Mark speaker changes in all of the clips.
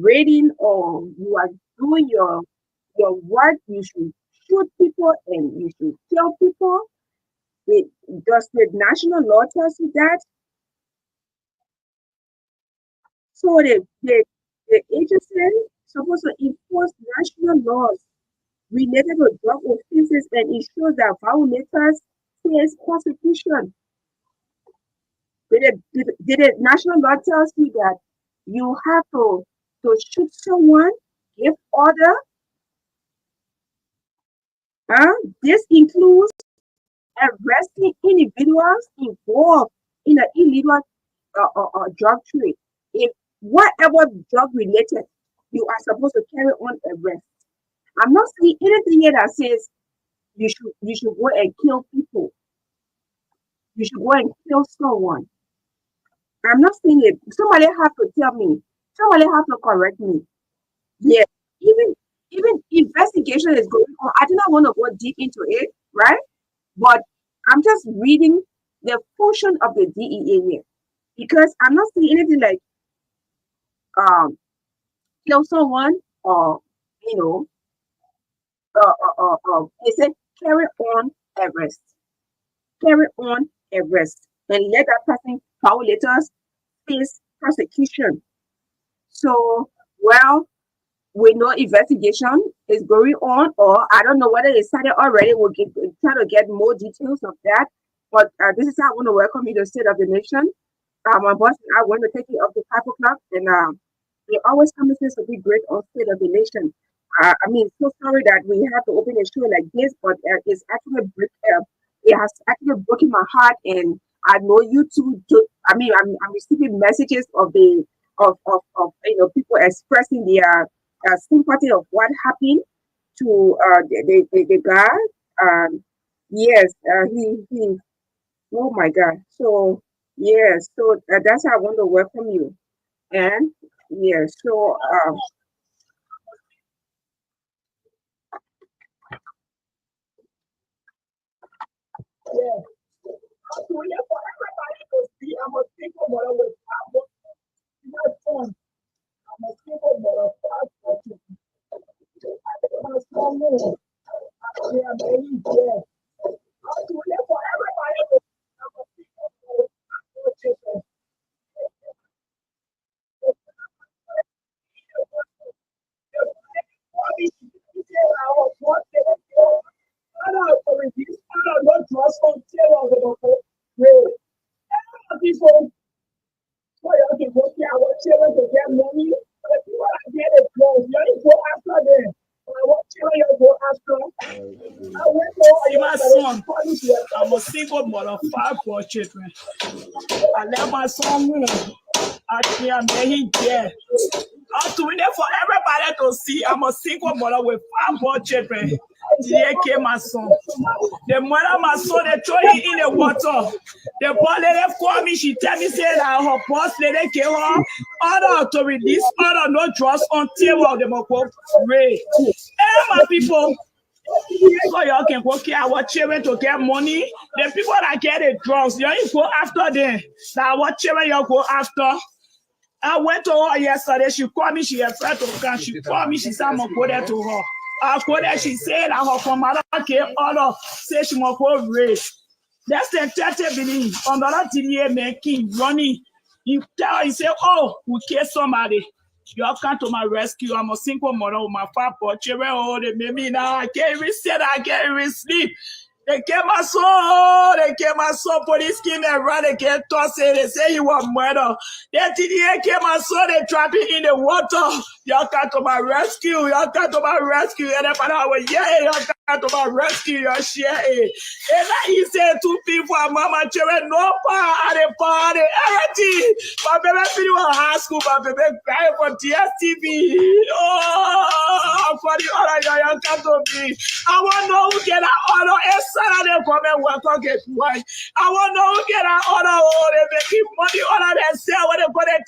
Speaker 1: reading or you are doing your work, you should shoot people and you should kill people. Does the national law tells you that? So the agency supposed to enforce national laws related to drug offenses and ensure that violators face prosecution. Did the national law tells you that you have to shoot someone, give order? This includes arresting individuals involved in an illegal drug trade. If whatever drug related, you are supposed to carry on arrest. I'm not seeing anything here that says you should go and kill people. You should go and kill someone. I'm not seeing it. Somebody have to tell me. Somebody have to correct me. Yeah. Even even investigation is going on. I do not want to go deep into it, right? But I'm just reading the function of the DEA here because I'm not seeing anything like um kill someone or you know they said carry on arrest, carry on arrest, and let that person violators face prosecution. So well, we know investigation is going on, or I don't know whether it started already. We'll try to get more details of that. But this is how I want to welcome you to State of the Nation. My boss and I want to take you up to 5 o'clock, and they always promises to be great on State of the Nation. I mean, so sorry that we have to open a show like this, but it's actually it has actually broken my heart, and I know you too. I mean, I'm receiving messages of people expressing their sympathy of what happened to the guy. Yes, he. Oh my God. So yes, so that's how I want to welcome you. And yes, so yeah. So yeah, for everybody to see, I'm a single mother with five sons. I'm a single mother, five children. My son, yeah, baby, yeah. So yeah, for everybody to see, I'm a single mother, five children. People, so you can go to our children to get money, but if you want to get it close, you only go after them. But I want children you go after. I went to
Speaker 2: See my son,
Speaker 1: police here.
Speaker 2: I'm a single mother, five poor children. I left my son home. I can't make him there. I'm doing it for everybody to see. I'm a single mother with five poor children. Today came my son. The mother, my son, they throw him in the water. The poor lady called me. She tell me, say that her boss lady gave her order to release order no drugs until they must go pray. Hey, my people, so y'all can go get our children to get money. The people that get the drugs, y'all go after them. Now our children y'all go after. I went to her yesterday. She called me. She afraid to come. She called me. She said I'm gonna go there to her. I go there. She said that her commander came order. Say she must go race. That's the 30 billion. Another DDA man keep running. You tell her, he say, oh, we killed somebody. You have come to my rescue. I'm a single mother with my five children. Oh, they made me now. I can't even sit. I can't even sleep. They get my son. They get my son. Police came and ran. They get tossed. They say he was murdered. They TDA came my son. They trap him in the water. Y'all come to my rescue. Y'all come to my rescue. And then I was, yeah, y'all come to my rescue. Y'all share it. And now he said two people, mama, children, no party, everything. My baby video in high school, my baby crying for DSTV. Oh, for the other young come to me. I want to know who get that order. It's Saturday come and welcome get white. I want to know who get that order. Oh, they make money order they sell when they go there.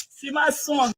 Speaker 2: See my son.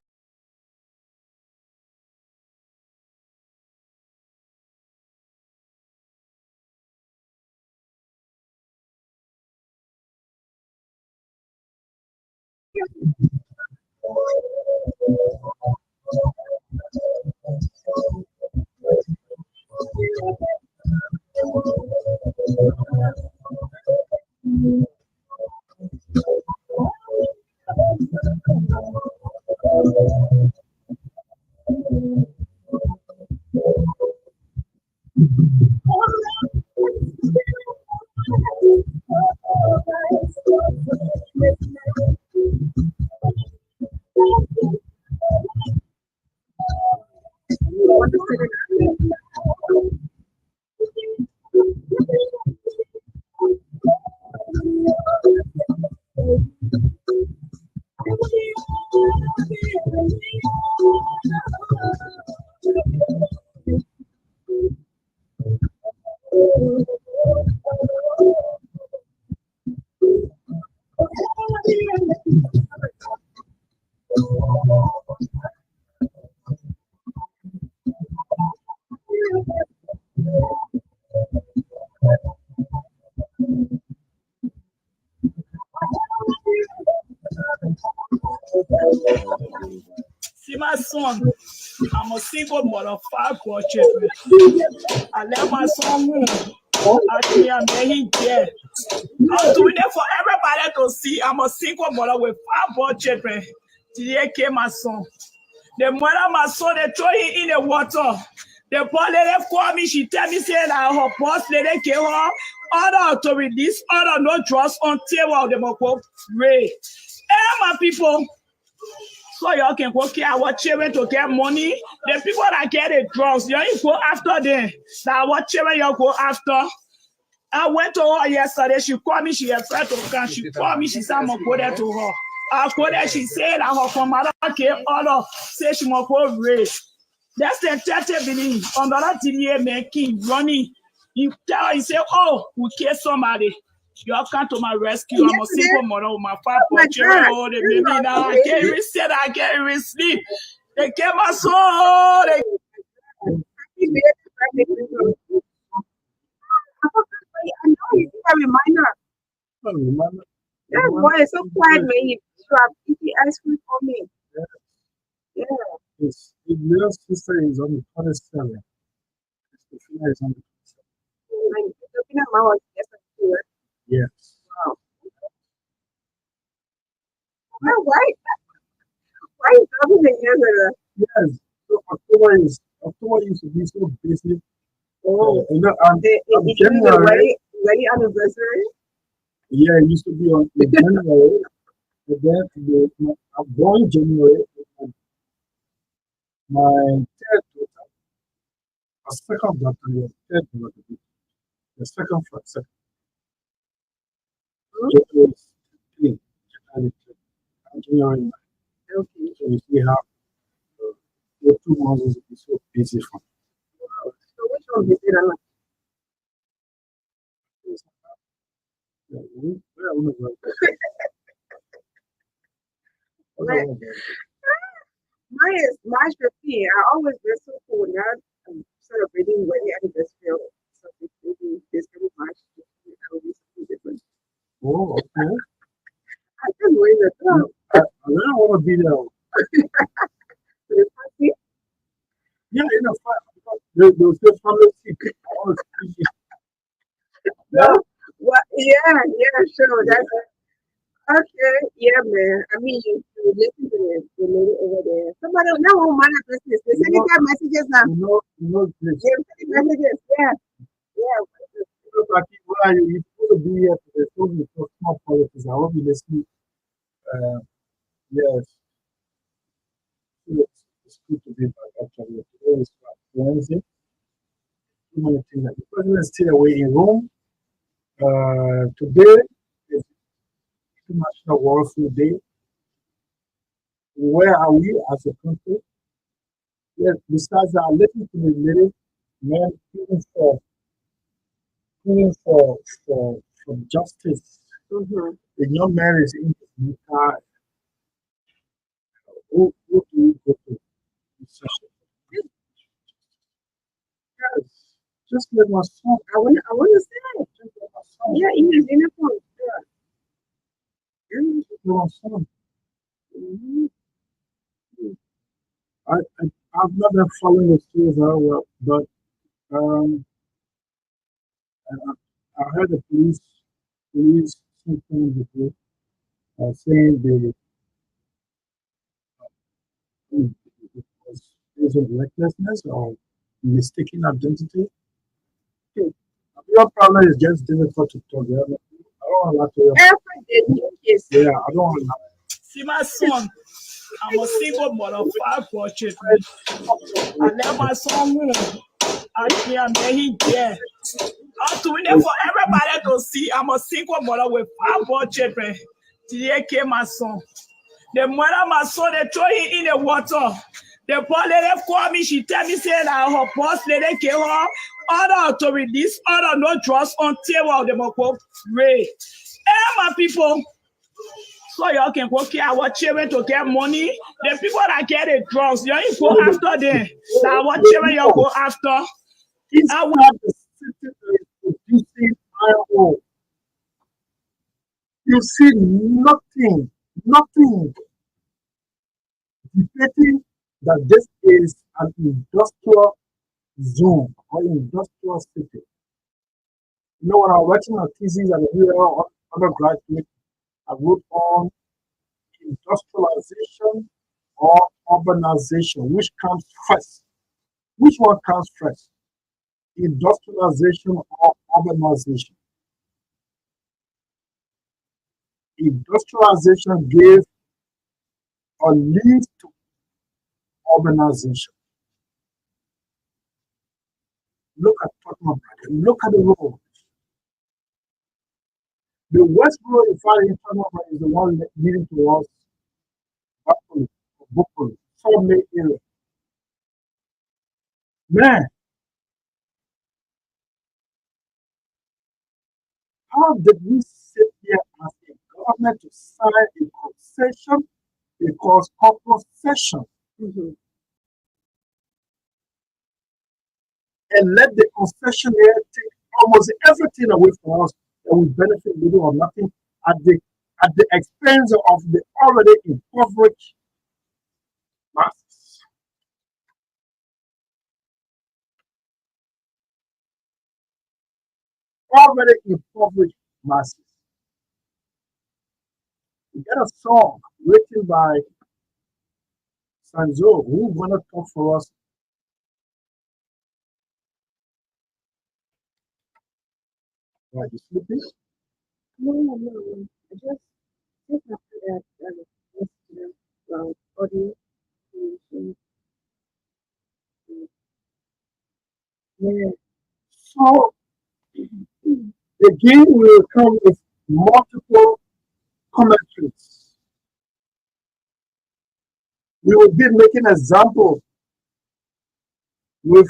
Speaker 2: See my son. I'm a single mother, 5 children. I left my son home. Actually, I made him there. I'm doing it for everybody to see. I'm a single mother with 5 children. Today came my son. The mother, my son, they throw him in the water. The poor lady called me. She tell me, say that her boss lady gave her order to release order no drugs until they must go pray. Hey, my people. So y'all can go get our children to get money. The people that get the drugs, y'all go after them. That our children y'all go after. I went to her yesterday. She called me. She afraid to come. She called me. She said I'm gonna go there to her. I go there. She said that her commander gave order. Say she must go raise. That's the 30 billion. Another TDA man keep running. He tell her, he say, oh, we killed somebody. Y'all come to my rescue. I'm a single mother with my 5 children. Oh, they made me now. I can't even sit. I can't even sleep. They get my soul. They
Speaker 1: I know you see a reminder. That boy is so quiet, man. You have eating ice cream for me. Yeah.
Speaker 3: His little sister is on the 27th. His sister is on the 27th.
Speaker 1: Like, looking at my house yesterday, right?
Speaker 3: Yes.
Speaker 1: Wow. Well, why is everything here?
Speaker 3: Yes. So October used to be so busy.
Speaker 1: Oh,
Speaker 3: You know,
Speaker 1: it is a very anniversary.
Speaker 3: yeah, it used to be on in January. And then I'm born in January. My third daughter, a second daughter, yeah, third daughter, the second from second. January 3, January 3, January 9.
Speaker 1: Okay.
Speaker 3: So you see how the 2 months is so busy for me.
Speaker 1: So which one is it?
Speaker 3: Yeah, where I wanna go.
Speaker 1: Like, mine is March 15. I always get so cool now. I'm celebrating wedding anniversary. So maybe this coming March 15, I will be something different.
Speaker 3: Oh, okay.
Speaker 1: I just wait the time.
Speaker 3: I really want to be there.
Speaker 1: So the party,
Speaker 3: Yeah, in a fight. They'll say family sick. I always see it.
Speaker 1: no, what? Yeah, sure. That's okay. Yeah, man. I mean, you listen to the lady over there. Somebody now won't mind our business. They send
Speaker 3: You
Speaker 1: me that messages now.
Speaker 3: this.
Speaker 1: Yeah, send me messages. Yeah, yeah.
Speaker 3: Like, where are you? You're supposed to be here today. Supposed to be for small politics. I hope you listen. Uh, yes, it's good to be back actually. Today is Wednesday. Too many things. The president is still away in Rome. Today is International World Food Day. Where are we as a country? Yes, besides that, listen to the lady, man, pleading for justice.
Speaker 1: Mm-hmm.
Speaker 3: The young man is in his car. who do you go to? Yes. Just let my son.
Speaker 1: I want to say,
Speaker 3: Just let my son.
Speaker 1: yeah, he is in a phone.
Speaker 3: Just let my son.
Speaker 1: Mhm.
Speaker 3: I've not been following the stories very well, but um, I heard the police something before saying it was based on recklessness or mistaken identity.
Speaker 1: Hmm.
Speaker 3: Your problem is just difficult to talk. Yeah? I don't want to lie to you.
Speaker 1: Every day, new case.
Speaker 3: Yeah, I don't want to
Speaker 2: See my son. I'm a single mother, 5 children. I
Speaker 3: lie.
Speaker 2: left my son home. Actually, I met him there. I'm doing it for everybody to see. I'm a single mother with 5 children. Today came my son. The mother of my son, they throw him in the water. The poor lady called me. She tell me saying that her boss lady gave her order to release order no drugs on table. They must go pray. Hey, my people. So y'all can go care our children to get money. The people that get the drugs, y'all go after them. Now our children y'all go after.
Speaker 3: It's
Speaker 2: I
Speaker 3: not the city that is producing iron ore. You see nothing debating that this is an industrial zone or industrial city. You know, when I was working on thesis and here undergraduate, I wrote on industrialization or urbanization, which comes first. Which one comes first? Industrialization or urbanization? Industrialization gave or leads to urbanization. Look at Tottenham. Look at the road. The West Road in fact in Tottenham is the one leading towards Buffalo, Sawmill area. Man, how did we sit here as a government to sign a concession because of concession
Speaker 1: Mhm.
Speaker 3: and let the concessionaire take almost everything away from us that we benefit little or nothing at the expense of the already impoverished masses. Already impoverished masses. We get a song written by Sanzo who gonna talk for us. Right, you sleeping?
Speaker 1: No, no, no, no. I just after that, yesterday, audio creation. Yeah.
Speaker 3: So
Speaker 1: Mm.
Speaker 3: the game will come with multiple commentaries. We will be making example with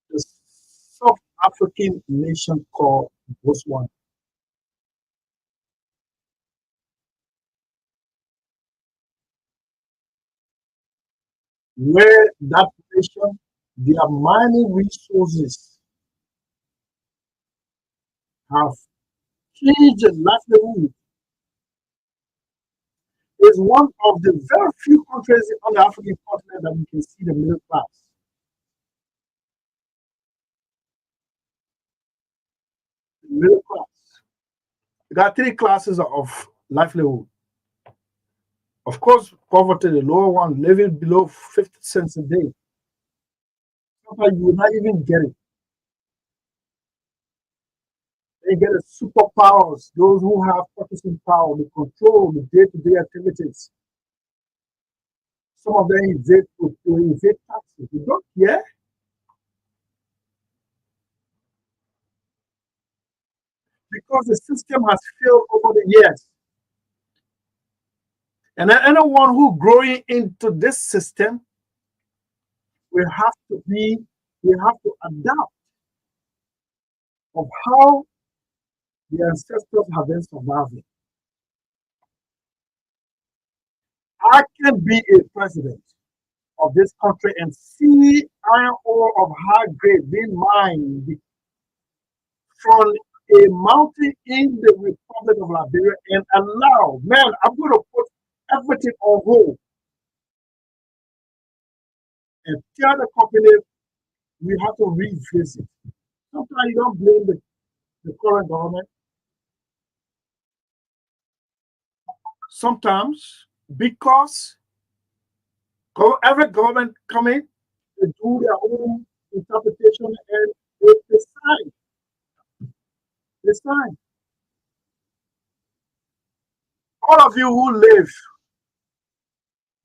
Speaker 3: the South African nation called Botswana, where that nation, their mining resources have changed the livelihood. Is one of the very few countries on the African continent that we can see the middle class. The middle class. There are three classes of livelihood. Of course, poverty, the lower one, living below 50 cents a day. Sometimes you will not even get it. They get the superpowers, those who have purchasing power, they control the day-to-day activities. Some of them evade taxes. You don't care because the system has failed over the years. And then anyone who growing into this system will have to be, will have to adapt of how the ancestors have been surviving. I can be a president of this country and see iron ore of high grade being mined from a mountain in the Republic of Liberia and allow, man, I'm going to put everything on hold and tell the company we have to revisit. Sometimes you don't blame the current government. Sometimes because every government come in, they do their own interpretation and they sign. They sign. All of you who live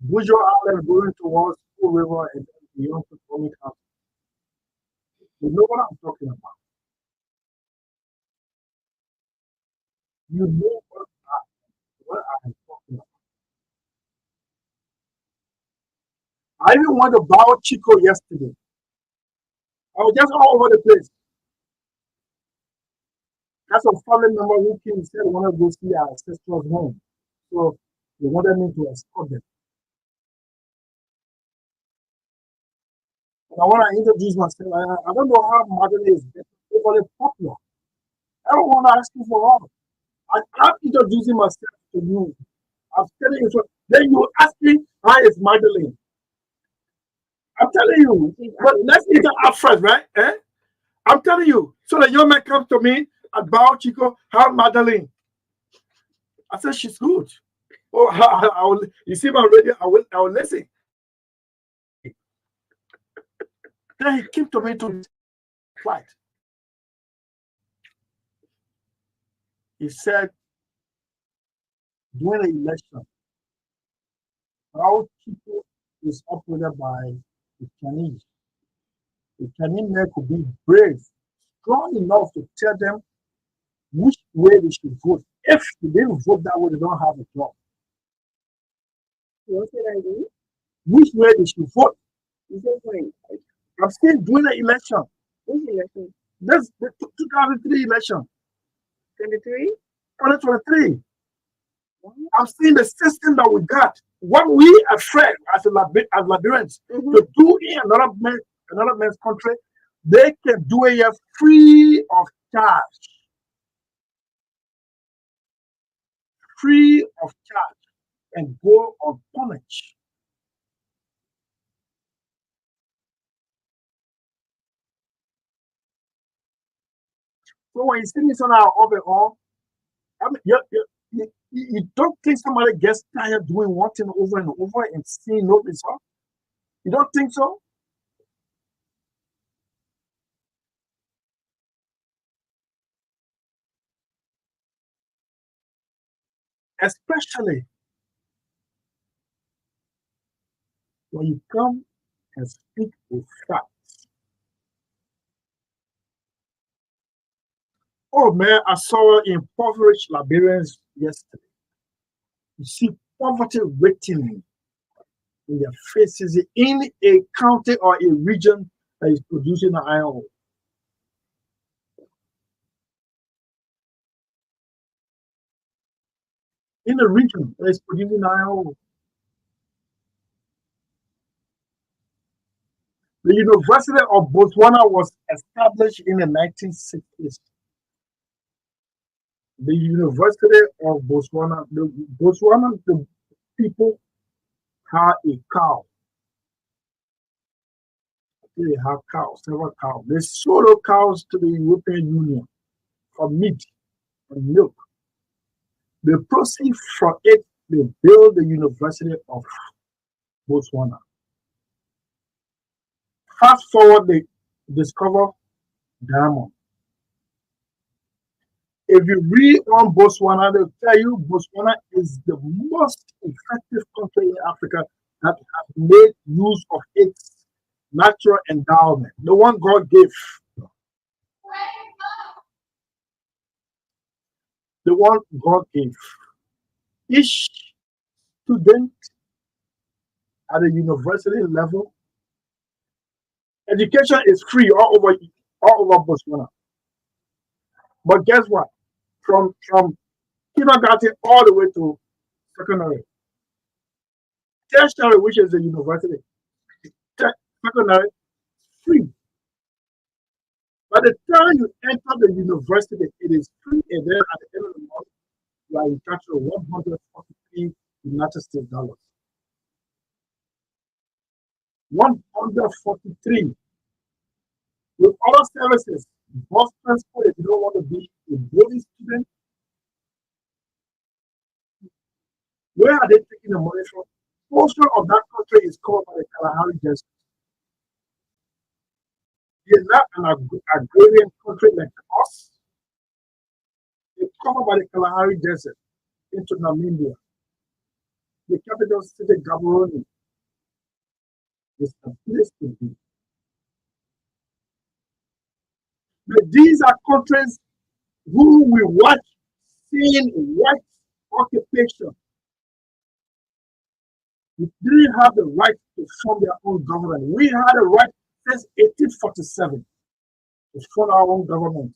Speaker 3: Bujo Island going towards Full River and beyond Potomac County, you know what I'm talking about. You know what I'm talking about. I even went to Bao Chico yesterday. I was just all over the place. That's a family member who came and said they want to go see our sister's home. So they wanted me to escort them. And I want to introduce myself. I don't know how Magdalene is very popular. I don't want to ask you for help. I'm introducing myself to you. I'm telling you. So then you ask me, how is Magdalene? I'm telling you. But let's interact first, right? Eh? I'm telling you. So the young man comes to me at Bao Chico, how Magdalene? I said, she's good. Oh, I will, you see my radio, I will listen. Then he came to me to flight. He said, during the election, how people is operated by the Chinese. The Chinese men could be brave, strong enough to tell them which way they should vote. If they didn't vote that way, they don't have a job.
Speaker 1: What did I do?
Speaker 3: Which way they should vote.
Speaker 1: You said when?
Speaker 3: I'm still doing the election.
Speaker 1: Which election?
Speaker 3: That's the 2003 election.
Speaker 1: 23?
Speaker 3: 2023. I'm seeing the system that we got. What we are afraid as Liberians to do in another man's country, they can do it here free of charge. Free of charge and go unpunished. So when you see this on our overall, I mean, you don't think somebody gets tired doing one thing over and over and seeing no result? You don't think so? Especially when you come and speak with facts. Oh man, I saw impoverished Liberians yesterday. You see poverty written in their faces in a county or a region that is producing iron ore. In a region that is producing iron ore. The University of Botswana was established in the 1960s. The University of Botswana, the people had a cow. They have cows, several cows. They sold those cows to the European Union for meat and milk. The proceeds from it, they built the University of Botswana. Fast forward, they discover diamond. If you read on Botswana, they'll tell you Botswana is the most effective country in Africa that has made use of its natural endowment, the one God gave. The one God gave. Each student at the university level, education is free all over Botswana. But guess what? From kindergarten all the way to secondary, tertiary, which is the university, secondary, free. By the time you enter the university, it is free, and then at the end of the month, you are in touch with 143 United States dollars. 143. With other services, bus transport, if you don't want to be a boarding student, where are they taking the money from? Portion of that country is covered by the Kalahari Desert. They're not an agrarian country like us. They're covered by the Kalahari Desert into Namibia. The capital city, Gaborone, is a place to be. But these are countries who we watch seeing white occupation. We didn't have the right to form their own government. We had a right since 1847 to form our own government,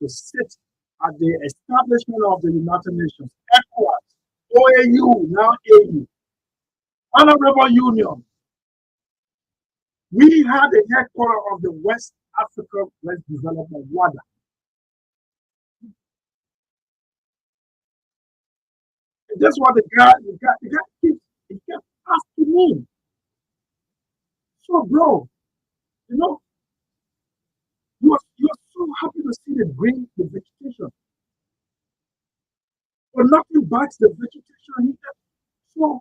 Speaker 3: to sit at the establishment of the United Nations, ECOWAS, OAU, now AU, Honorable Union. We had the headquarters of the West Africa West Development, WADA. And that's what the guy kept asking me. So, bro, you know, you're so happy to see the green, the vegetation. But nothing bites the vegetation here. So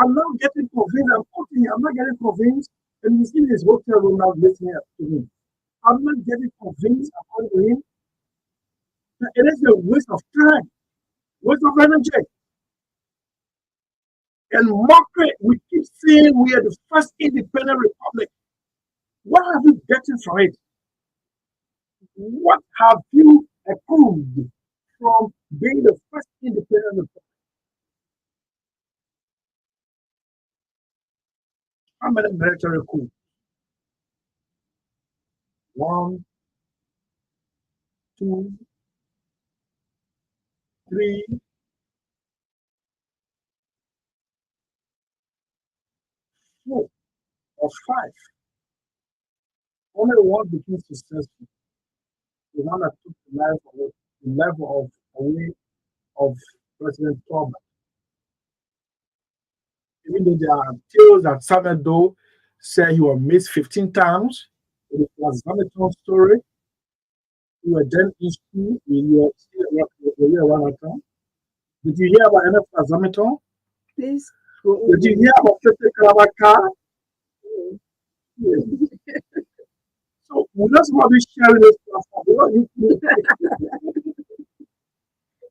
Speaker 3: I'm not getting convinced. I'm not getting convinced. And he's in his hotel room now listening to me. I'm not getting convinced about him that it is a waste of time, waste of energy. And mockery, we keep saying we are the first independent republic. What have you gotten from it? What have you accrued from being the first independent republic? How many military coups? 1, 2, 3, 4, or 5. Only one became successful. The one that took the level away of President Trump. Even though there are tales that Samuel said he was missed 15 times, it was Zamiton's story. We were then in school, we were still around that time. Did you hear about NFL Zamiton?
Speaker 1: Please.
Speaker 3: Did you hear about 50 Calabar car? Yes. So we're not supposed to be sharing this platform.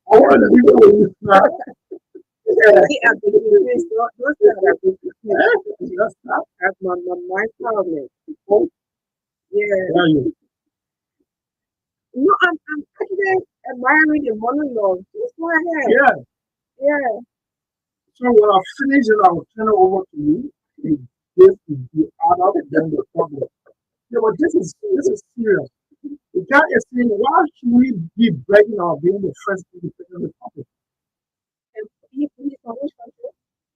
Speaker 3: I want to leave it with you now.
Speaker 1: That's my problem. Yeah. No, I'm actually admiring the monologue. Just go ahead. Yeah.
Speaker 3: So when I finish it, I will turn it over to you. This is the other than the problem. Yeah, but this is serious. The guy is saying, why should we be bragging about being the first independent republic?
Speaker 1: He's from which country?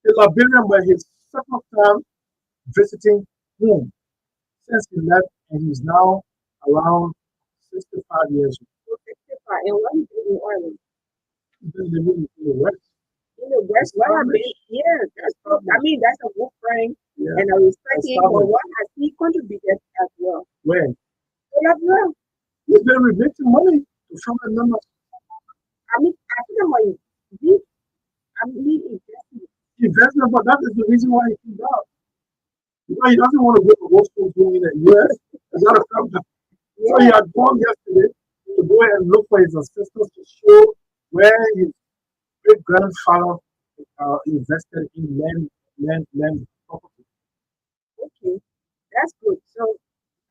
Speaker 3: The Liberian, but his second time visiting home since he left, and he's now around 65 years old.
Speaker 1: 65. And what he did in Ireland?
Speaker 3: He's been living in the West.
Speaker 1: In the West, well, I mean, yeah, that's a good friend, and I respect him for what has he contributed as well.
Speaker 3: When?
Speaker 1: Well,
Speaker 3: he's been remitting money to family members.
Speaker 1: I mean, I think
Speaker 3: investment, but that is the reason why he came out. Because he doesn't want to go to law school in the US. He's not a company. So he had gone yesterday to go and look for his ancestors to show where his great grandfather invested in land property.
Speaker 1: Okay, that's good. So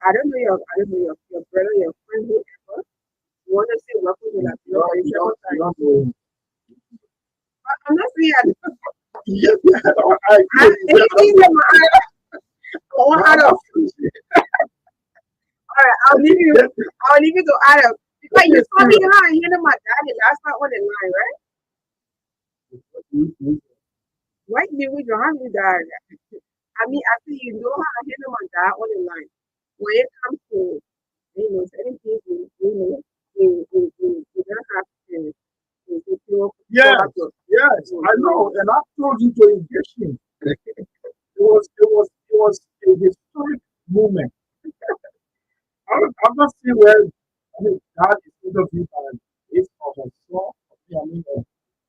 Speaker 1: I don't know your brother, your friend, whoever. You want to say welcome to that? I'm not saying
Speaker 3: yes,
Speaker 1: all right, I'll leave you to Adam. Because you saw me behind, you know my daddy last night on the line, right? Why did we don't have that? I mean, I think you know how to handle on that on the line. When it comes to certain things, you don't have to feel
Speaker 3: Yes,
Speaker 1: about your
Speaker 3: yes, I know, and I told you to engage him. It was a historic moment. I'm not seeing where I mean God is interviewed by his or her son. I mean,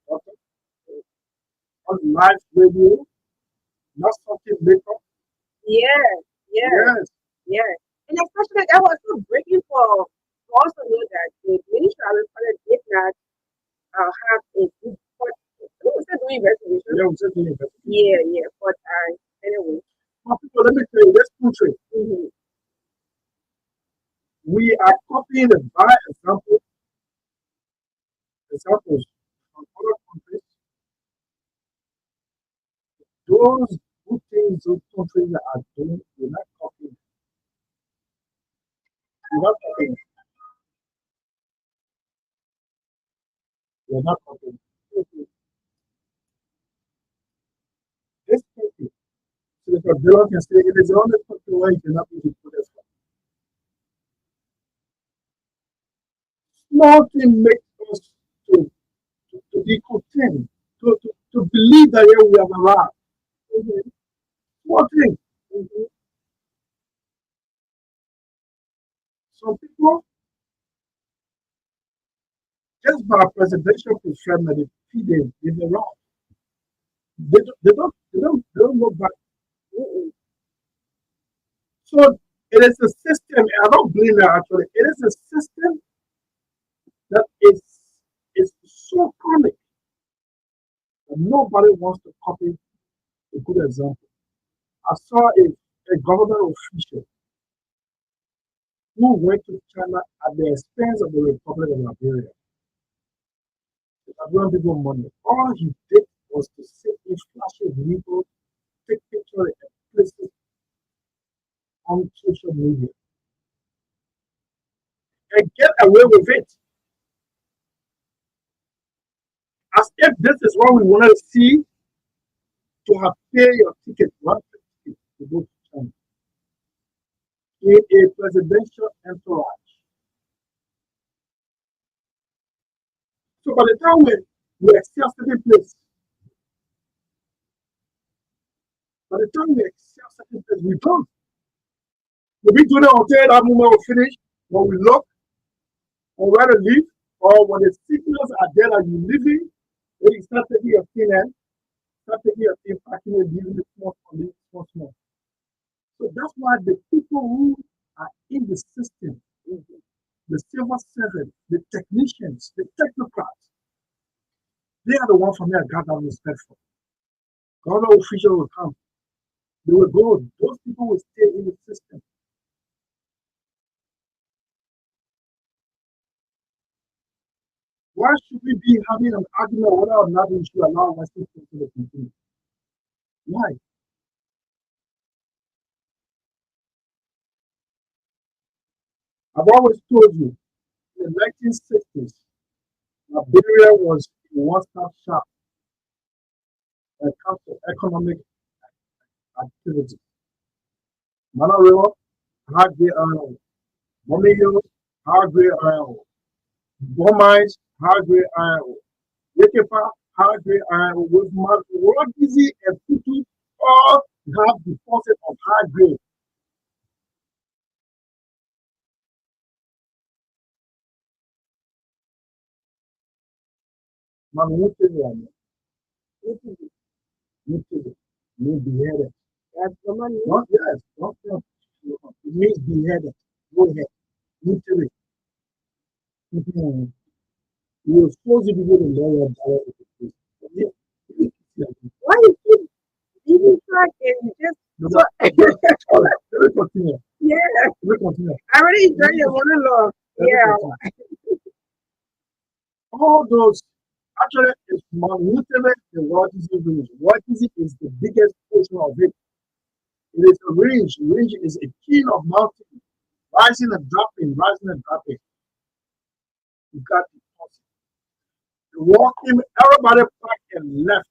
Speaker 3: okay, on live radio, not something later.
Speaker 1: yeah, yeah,
Speaker 3: Yes,
Speaker 1: yeah. And especially that was so breaking for us to know that the ministry of the did not have a good but who was doing investigation?
Speaker 3: yeah, we said doing it.
Speaker 1: Yeah, yeah. But anyway.
Speaker 3: But people, let me tell you, this country,
Speaker 1: Mm-hmm.
Speaker 3: we are copying the bad examples from other countries. Those good things those countries are doing, we're not copying. We're not copying. We're not copying. This country, so that Abdullah can say it is the only country where you cannot be deported from. Nothing makes us to, to be content, to believe that yeah, we have arrived.
Speaker 1: Mm-hmm.
Speaker 3: Nothing.
Speaker 1: Mm-hmm.
Speaker 3: Some people, just by presidential preferment, they feed them in the wrong. They don't look back.
Speaker 1: Mm-hmm.
Speaker 3: So it is a system. I don't blame them actually. It is a system that is so chronic that nobody wants to copy a good example. I saw a government official who went to China at the expense of the Republic of Liberia. The Liberian people money. All he did was to sit in flashy vehicles, take pictures and places on social media and get away with it. As if this is what we want to see to have paid your ticket, one ticket to go to China in a presidential entourage. So by the time we excel certain place, by the time we excel certain place, we don't. We'll be doing it until that moment will finish, when we look on where to live, or when the signals are there that you're living, then you start taking your thing and start taking your thing, packing it, leaving it small, small. So that's why the people who are in the system, the civil servants, the technicians, the technocrats, they are the ones for me I got that respect for. Government officials will come. They will go. Those people will stay in the system. Why should we be having an argument whether or not we should allow Western people to continue? Why? I've always told you, in the 1960s, Liberia was a one-stop shop when it comes to economic activity. Manarino, hard grade iron ore. Mommy Hills, hard grade iron ore. Bomines, hard grade iron ore. Yekepa, hard grade iron ore. With Maragizi and Tutu, all have deposit of hard grade. Man, Mutili, means beheaded.
Speaker 1: That's the money.
Speaker 3: Not yes, not yes. It means beheaded. Go ahead. Mutili. You were supposed to be able to learn your dialect. Yeah.
Speaker 1: Why you keep eating track and you just
Speaker 3: No,
Speaker 1: so
Speaker 3: all right, let me continue.
Speaker 1: yeah.
Speaker 3: Let me continue.
Speaker 1: I already enjoy your monologue.
Speaker 3: Let me
Speaker 1: Yeah.
Speaker 3: continue. All those actually it's Mutili, the Wakizi village. Wakizi is the biggest portion of it. It is a range. Range is a king of mountain, rising and dropping, rising and dropping. You got the walking, everybody packed and left.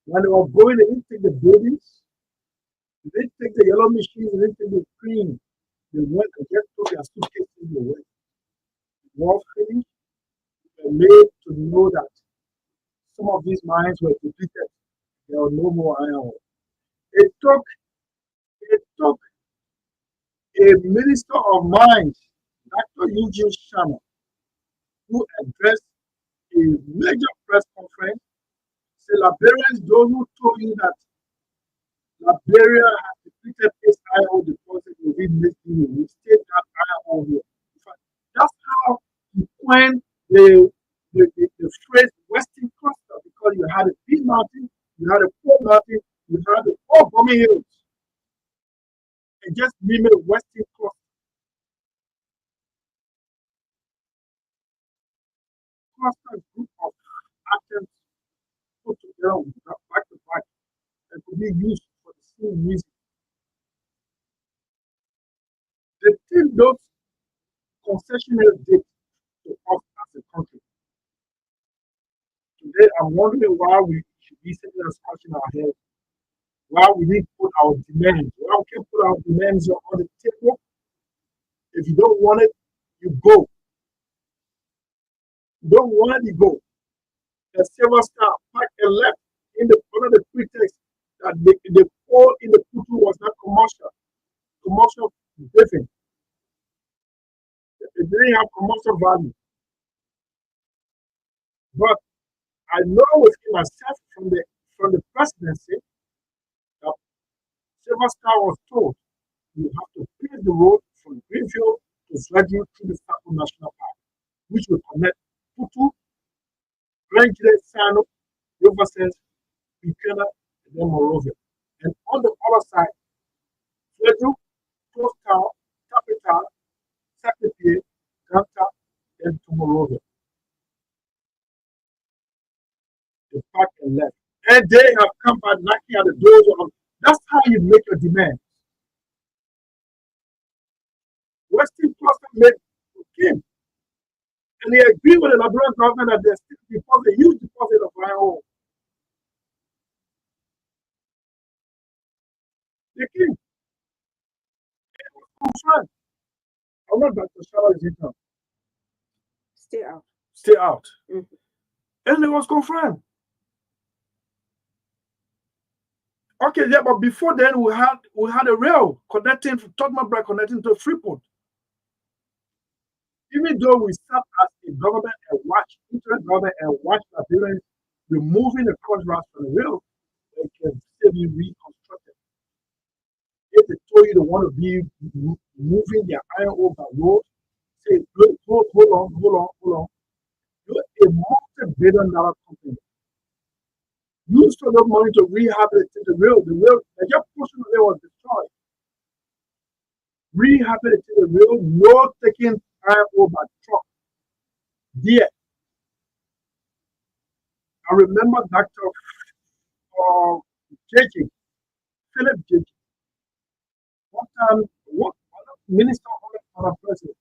Speaker 3: When they were going, they didn't take the buildings, they didn't take the yellow machines, they didn't take the cream. They went and just took their suitcases away. War finished, they were made to know that some of these mines were depleted. There was no more iron ore. It took a minister of mines, Dr. Eugene Sharma, who addressed a major press conference. Say Liberians, those who told you that Liberia has depleted its iron ore deposit within this year, we still have iron ore here. In fact, that's how he coined the phrase Western cluster, because you had a big mountain, you had a poor mountain, you had the four bombing hills, and just name it Western cluster. Cluster group of atoms put together back to back and could be used for the same reason. The thing those concessionaires did to us as a country. Today, I'm wondering why we should be sitting and scratching our heads, why we didn't put our demands, why we can't put our demands on the table. If you don't want it, you go. You don't want it, you go. The silver star packed and left in the under the pretext that the coal in the Putu was not commercial briefing. It didn't have commercial value. But I know within myself from the presidency that Silver Star was told you have to pave the road from Greenfield to Sledging through the Sako National Park, which will connect Putu, Rangile, Sano, Riverside, Buchanan, and then Morovia. And on the other side, Sledging, Tostown, Capital, Sakopie, Ganta, and to Morovia. The park and left. And they have come back knocking at the doors of. That's how you make your demand. Western Cluster made came and they agree with the Liberian government that there's still deposit, a huge deposit of iron ore. They came. It was confirmed. I'm not Dr. Shala is it now.
Speaker 1: Stay out.
Speaker 3: Stay out.
Speaker 1: Mhm.
Speaker 3: And it was confirmed. Okay, yeah, but before then we had a rail connecting from Tottenham Break connecting to Freeport. Even though we sat as a government and watched, interest government and watched Liberians removing the contrast from the rail, they can still be reconstructed. If they told you they want to be moving their iron ore by road, say, look, hold on. You're a multi-billion-dollar company. Use for the money to rehabilitate the rail. The just portion of it was destroyed. Rehabilitate the rail, no taking iron ore by truck. There. I remember Dr. JJ, Philip JJ. One time, what minister on a president,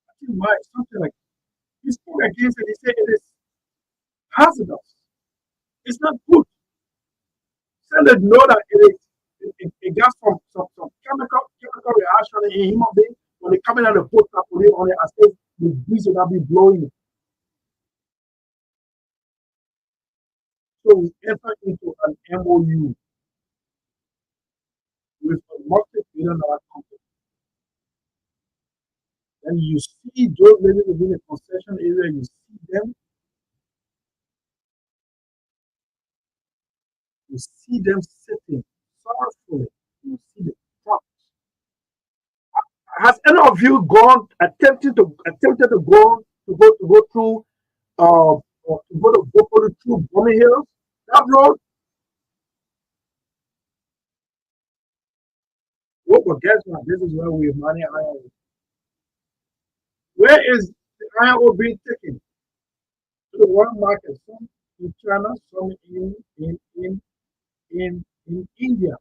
Speaker 3: I think something like he spoke against it. He said it is hazardous. It's not good. So they know that it got some chemical reaction in human being when they come in and they put napoli on it as if the breeze will not be blowing. So we enter into an MOU with a multi-billion-dollar company. And you see those living within a concession area, you see them sitting sorrowfully. You see the trucks. Has any of you gone attempted to go through or to go to Bopoli through Bonny Hills? That road? Well, but guess what? This is where we money iron ore. Where is the iron ore being taken? To the world market, some in China, some in India.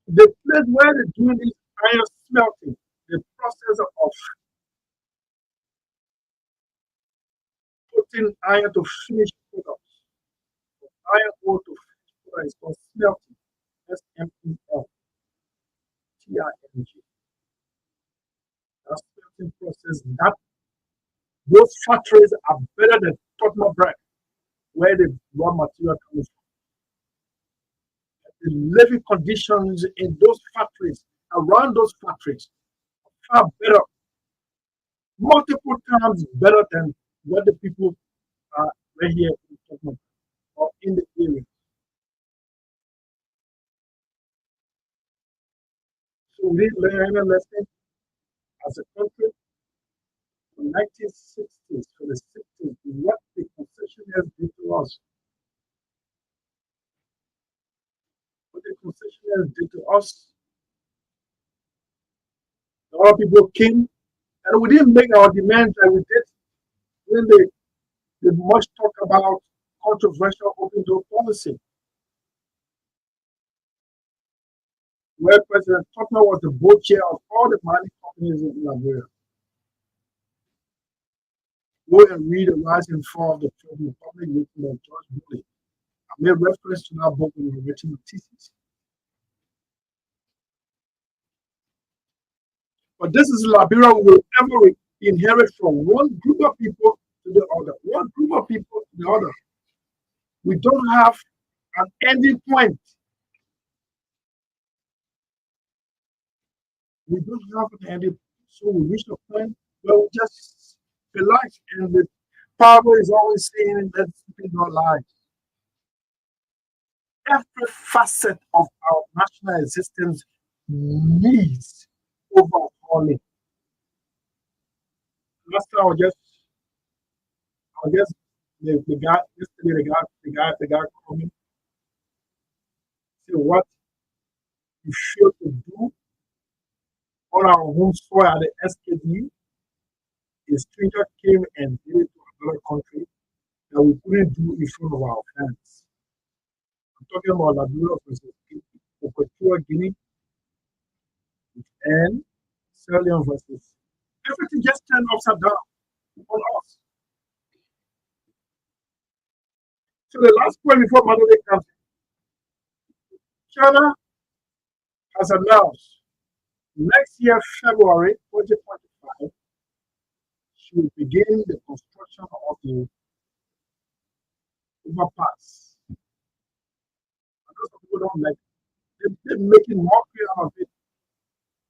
Speaker 3: The place where they're doing this iron smelting, the process of using iron to finish products. Iron ore to finish product is called smelting. SMELTING. That smelting process, that those factories are better than Tottenham bread, where the raw material comes from. The living conditions in those factories, around those factories, are better, multiple times better than what the people are right here in Tottenham or in the area. So we learn a lesson as a country from 1960s, from the 60s, what the concessionaires did to us. What the concessionaires did to us. A lot of people came and we didn't make our demands that we did when they much talk about controversial open door policy, where President Tottenham was the board chair of all the mining companies in Liberia. Go and read The Rise and Fall of the Third Republic written by George Bulley. I made reference to that book when we were writing the thesis. But this is Liberia we will ever inherit from one group of people to the other, one group of people to the other. We don't have an ending point. We don't have an ending point. So we reach a point where we just relax, and the power is always saying that people don't lie. Every facet of our national existence needs overhauling. Last time I guess the guy yesterday, the guy called me, said what you failed to do on our home soil at the SKD. A stranger came and did it to another country that we couldn't do in front of our fans. I'm talking about Liberia versus Equatorial Guinea and Sierra Leone versus everything just turned upside down on us. So the last point before Magdalene comes, China has announced next year, February 2025, she will begin the construction of the overpass. And those people don't like it. They're making mockery out of it.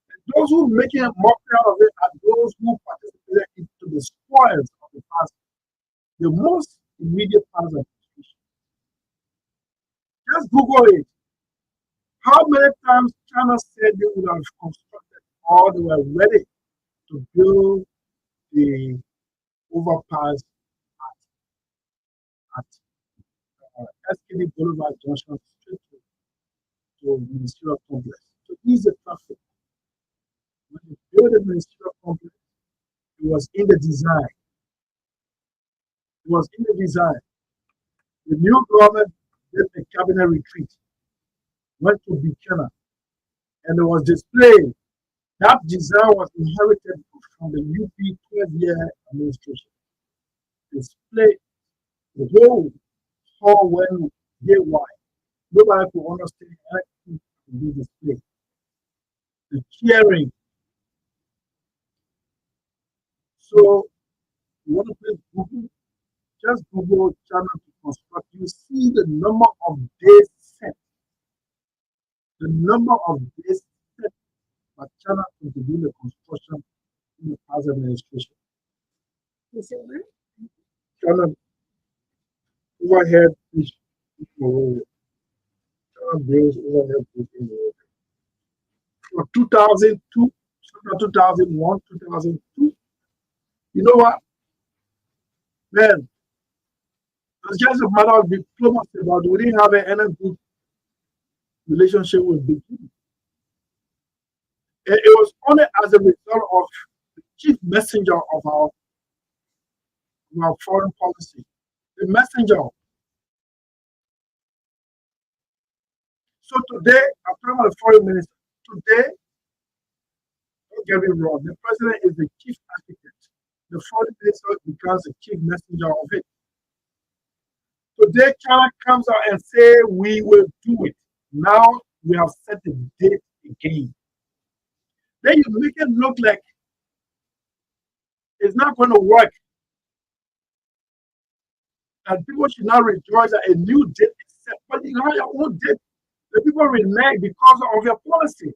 Speaker 3: And those who are making a mockery out of it are those who participated into the spoils of the past. The most immediate past of education. Just Google it. How many times China said they would have constructed or they were ready to build the overpass at SKD Boulevard Junction straight to Ministerial Complex to ease the traffic. When they built the Ministerial Complex, it was in the design. It was in the design. The new government did a cabinet retreat, went to Buchanan, and it was displayed. That design was inherited from the UP 12-year administration. Displayed the whole hall when day wide. Nobody could understand anything to be displayed. The cheering. So you want to play Google? Just Google China to construct. You see the number of days set. The number of days set by China to begin the construction in the past administration. China overhead bridge China builds overhead bridge in the road. From 2002, 2001, 2002. You know what? Man, it's just a matter of diplomacy, but we didn't have any good relationship with Beijing. It was only as a result of the chief messenger of our foreign policy. The messenger. So today, I'm talking about the foreign minister. Today, don't get me wrong, the president is the chief architect. The foreign minister becomes the chief messenger of it. Today, China comes out and say we will do it. Now we have set the date again. Then you make it look like it's not going to work. And people should not rejoice that a new date is set. But you have your own date. The people renege because of your policy.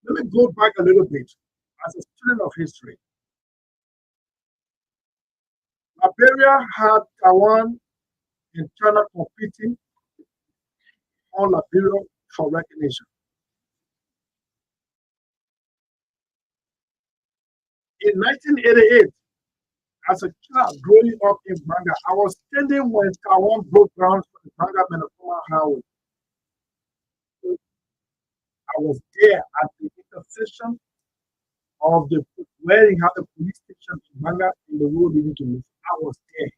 Speaker 3: Let me go back a little bit as a student of history. Liberia had Taiwan and China competing on Liberia for recognition. In 1988, as a child growing up in Banga, I was standing when Taiwan broke ground for the Banga Manafuma Highway. I was there at the intersection of the where you have the police station in Banga and the road leading to it. I was there.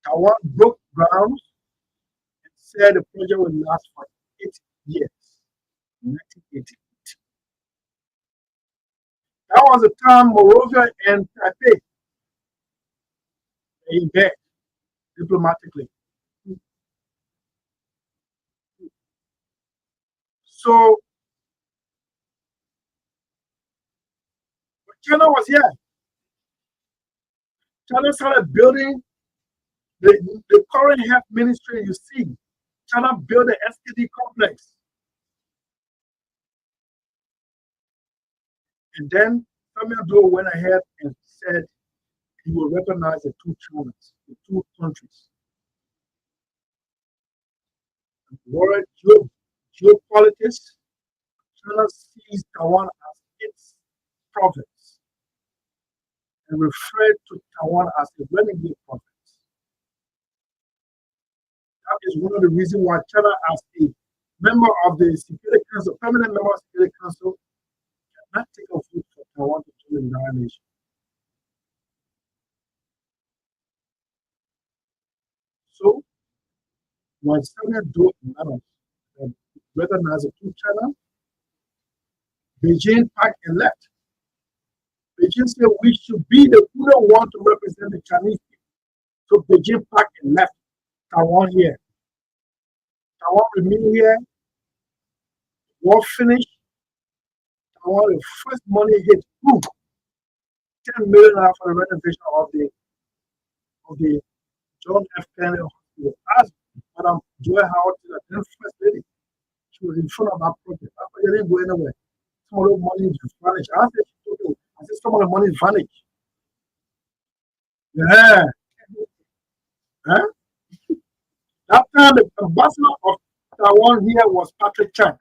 Speaker 3: Taiwan broke ground and said the project will last for 8 years. 1988. That was the time Monrovia and Taipei in bed diplomatically. So China was here. China started building the current health ministry you see. China built the SKD complex. And then Samuel Doe went ahead and said he will recognize the two Chinas, the two countries. World geopolitics, China sees Taiwan as its province and referred to Taiwan as a renegade province. That is one of the reasons why China, as a member of the Security Council, permanent member of the Security Council, cannot take a vote for Taiwan to join the United Nations. So, when Samuel Doe announced that recognized the two China, Beijing packed and left. Beijing said we should be the one to represent the Chinese people. So Beijing packed and left. Taiwan here. Taiwan remained here. War finished. Taiwan, the first money hit, boom, 10 million for the renovation of the John F. Kennedy Hospital. As Madam Joy Howard, the then first lady, she was in front of that project. But they didn't go anywhere. Some of the money is vanished. I said some of the money is vanished. Yeah. Huh? That time the ambassador of Taiwan here was Patrick Chang.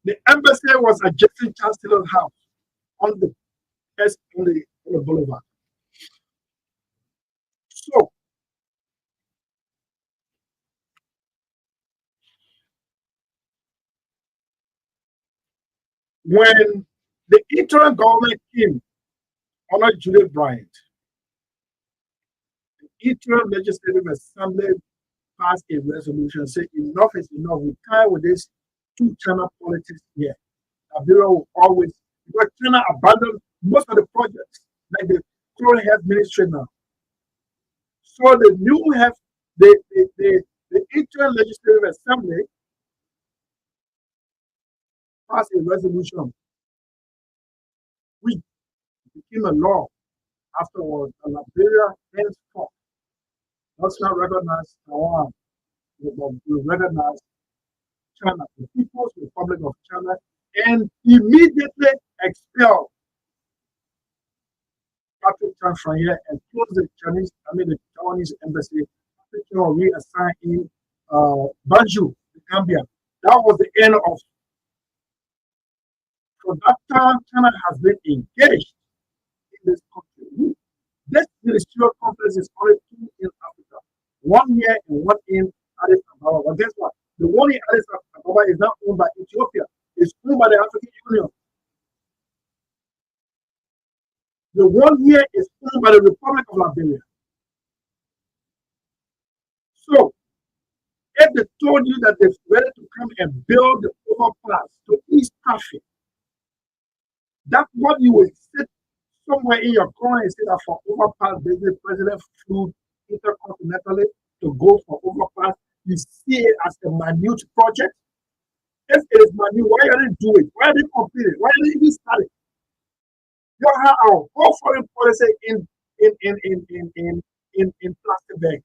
Speaker 3: The embassy was adjacent Chancellor's house on the boulevard. So when the interim government came under Julius Bryant, the interim legislative assembly passed a resolution saying enough is enough. We can't with this two China politics here. Liberia will always, because China abandoned most of the projects, like the current health ministry now. So the new health, the interim legislative assembly passed a resolution which became a law afterwards. And Liberia henceforth does not recognize Taiwan, but will recognize China, the People's Republic of China, and immediately expel Patrick Chan from here and close the Taiwanese embassy. Patrick Chan will reassign in Banjul, the Gambia. That was the end of. For that time, China has been engaged in this country. This ministerial complex is only two in Africa, one here and one in Addis Ababa. But guess what? The one in Addis Ababa is not owned by Ethiopia. It's owned by the African Union. The one here is owned by the Republic of Liberia. So, if they told you that they're ready to come and build the overpass to ease traffic, that's what you will sit somewhere in your corner, it said that for overpass, the president flew intercontinentally to go for overpass. You see it as a minute project. If it is minute, why didn't do it? Why didn't complete it? Why didn't even start it? You have our whole foreign policy in plastic bag.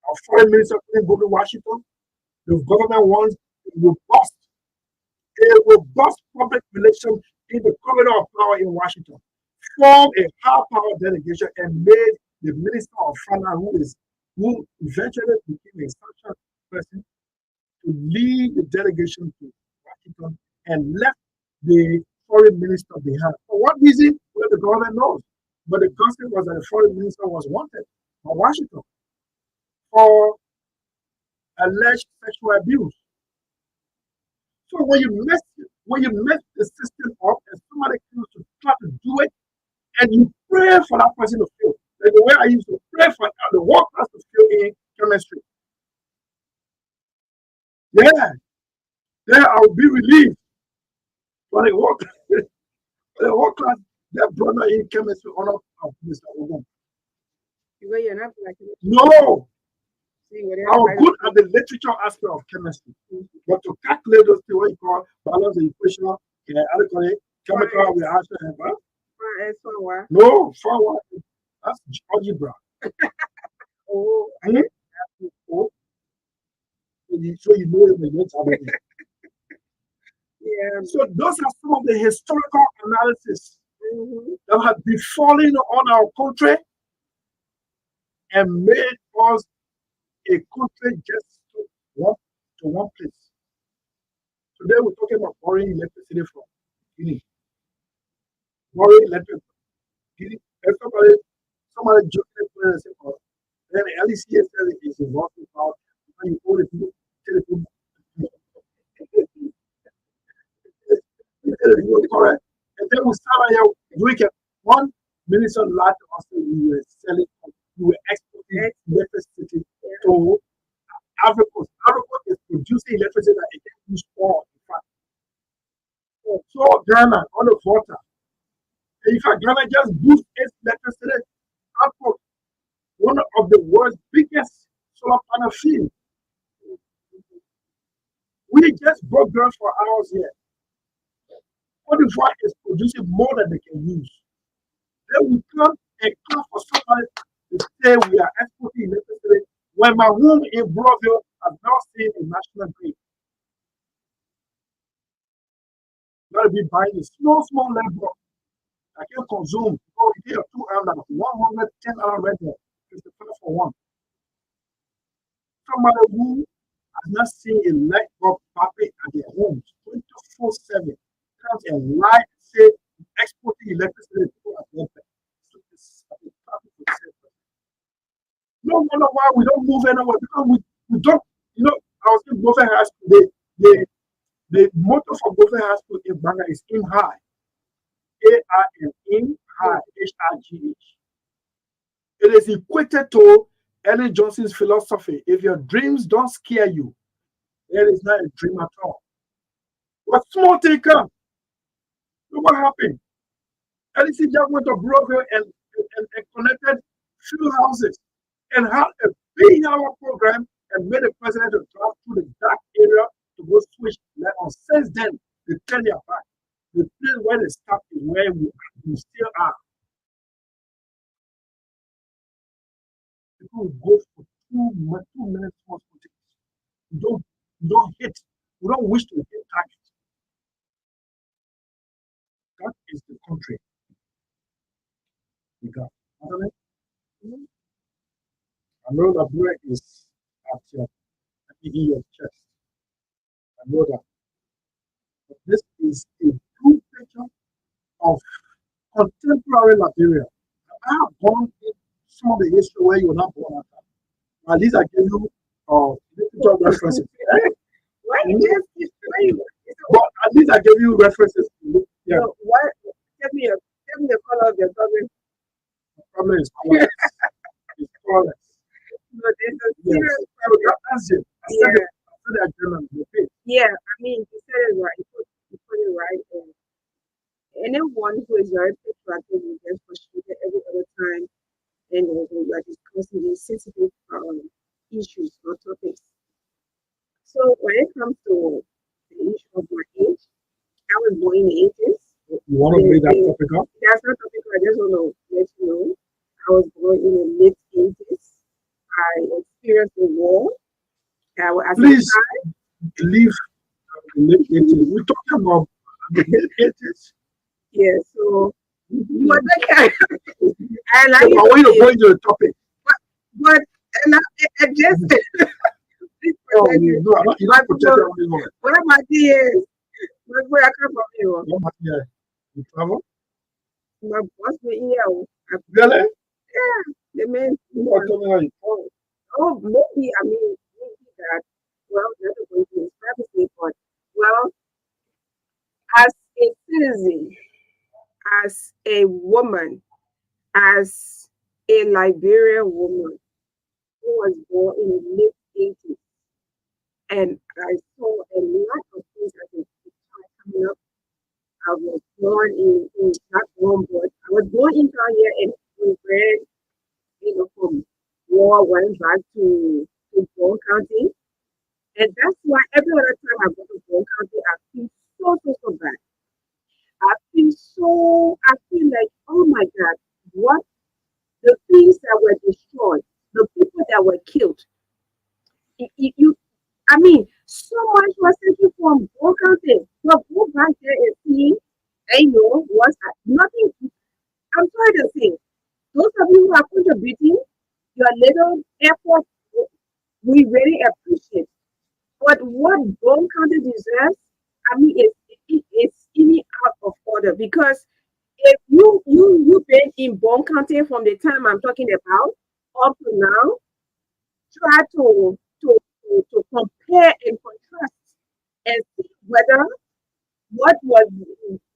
Speaker 3: Our foreign minister couldn't go to Washington. The government wants a robust public relation in the corridor of power in Washington. Form a high power delegation and made the Minister of Finance, who eventually became a social person, to lead the delegation to Washington and left the foreign minister behind. For what reason? Well, the government knows. But the gossip was that the foreign minister was wanted by Washington for alleged sexual abuse. So when you mess the system up and somebody comes to try to do it, and you pray for that person to fail, like the way I used to pray for the world class to fail in chemistry. Yeah, then I'll be relieved for the world, the world class, their brother in chemistry, honor of Mr. Ogun.
Speaker 1: You're not like
Speaker 3: No, I'm good at the literature aspect of chemistry, but to calculate those things, what you call balance the equation, chemical reaction, no, forward, that's algebra.
Speaker 1: oh,
Speaker 3: Hmm? Oh, so you know the units of it.
Speaker 1: yeah.
Speaker 3: So those are some of the historical analysis that have befallen on our country and made us a country just to one place. Today we're talking about borrowing electricity from Guinea. Borrowing electricity from Guinea. And somebody jokingly and said, oh, then the LECSL is involved in power. When you own the people, telephone. Correct. And then we start here doing it. One minister lied to us that we were selling, we were exporting electricity to Africa. Africa is producing electricity that it can use for, in fact. So Ghana on the water. And in fact, Ghana just boost its electricity output. One of the world's biggest solar panel fields. We just broke ground for hours here. Cote d'Ivoire is producing more than they can use. Then we come and come for somebody to say we are exporting electricity when my home in Broville has now seen a national grid. Gotta be buying a small level. I can consume here 2 hours, 110 hours rent there. It's the price for one. Somebody who has not seen a light bulb popping at their homes 24/7 comes and lie and say exporting electricity to people at their back. So this is a no wonder why we don't move anywhere because we don't, you know, I was in Gopher High School. The motto for Gopher High School in Banga is aim high. AIM high, HIGH. It is equated to Ellen Johnson's philosophy. If your dreams don't scare you, then it's not a dream at all. But small thing come. Look what happened. LEC just went to Broadway and connected few houses and had a big hour program and made the president to drive through the dark area to go switch light on. Since then, they turn their back. The place where they start is where we still are. People will go for 2 minutes more politics. We don't hit. We don't wish to hit targets. That is the country we got. I know that bread is at in your chest. I know that. But this is a true picture of contemporary Liberia. I have gone in some of the history where you were not born at that. At least I gave you literature references. But at least I gave you references. Yeah.
Speaker 1: So what? Tell me the color of your problem.
Speaker 3: The problem is colorless. It's colorless.
Speaker 1: No, there's a
Speaker 3: Yes.
Speaker 1: serious
Speaker 3: So
Speaker 1: problem.
Speaker 3: that's it. I said that German. Okay.
Speaker 1: Yeah, I mean, you said it right. You put it right. And anyone who is very patriotic will get frustrated every other time and we are discussing these sensitive issues or topics. So when it comes to the issue of my age, I was born in the 80s.
Speaker 3: You want to bring that topic up?
Speaker 1: That's not topic. I just want to let you know. I was born in the mid 80s. I experienced the war. As
Speaker 3: Please leave the mid 80s. We're talking about the mid 80s.
Speaker 1: Yeah, so you are like, I like
Speaker 3: I want you to go into the topic.
Speaker 1: but and I just please
Speaker 3: Oh,
Speaker 1: protect
Speaker 3: you
Speaker 1: you.
Speaker 3: know, you're not protected on this one.
Speaker 1: What are my tears? Where I come from you?
Speaker 3: Yeah. You travel?
Speaker 1: My boss me here.
Speaker 3: Really?
Speaker 1: Yeah, the man.
Speaker 3: You are telling me how you travel.
Speaker 1: Oh, maybe I mean maybe that. Well, not going to his privacy, but well, as a citizen, as a woman, as a Liberian woman who was born in the mid 80s, and I saw a lot of things as a child coming up. I was born in not born, but I was born in town here and we ran, from war, went back to Bone County. And that's why every other time I go to Bone County, I feel so bad. I feel like, oh my God, what the things that were destroyed, the people that were killed. You I mean, so much was taken from Bone County. But go back there and see, what's nothing. I'm sorry to say, those of you who are contributing your little effort, we really appreciate. But what Bone County deserves, I mean, it's even out of order because if you've been in Bone County from the time I'm talking about up to now, try to compare and contrast and see whether what was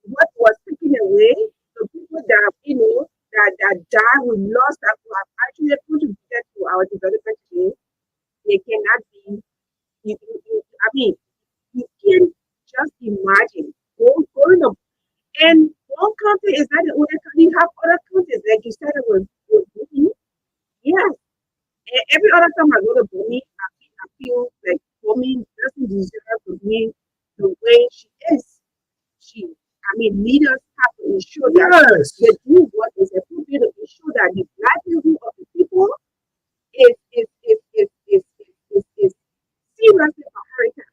Speaker 1: what was taken away, the people that that died, we lost that who have actually contributed to our development today, they cannot be. I mean, you can just imagine going up. And one country is not the only country. You have other countries, like you said, with Bumi. Yes. Every other time I go to Bumi, I feel like Bumi doesn't deserve to be the way she is. Leaders have to ensure that
Speaker 3: Yes.
Speaker 1: they do what is appropriate to ensure that the livelihood of the people is seriously prioritized.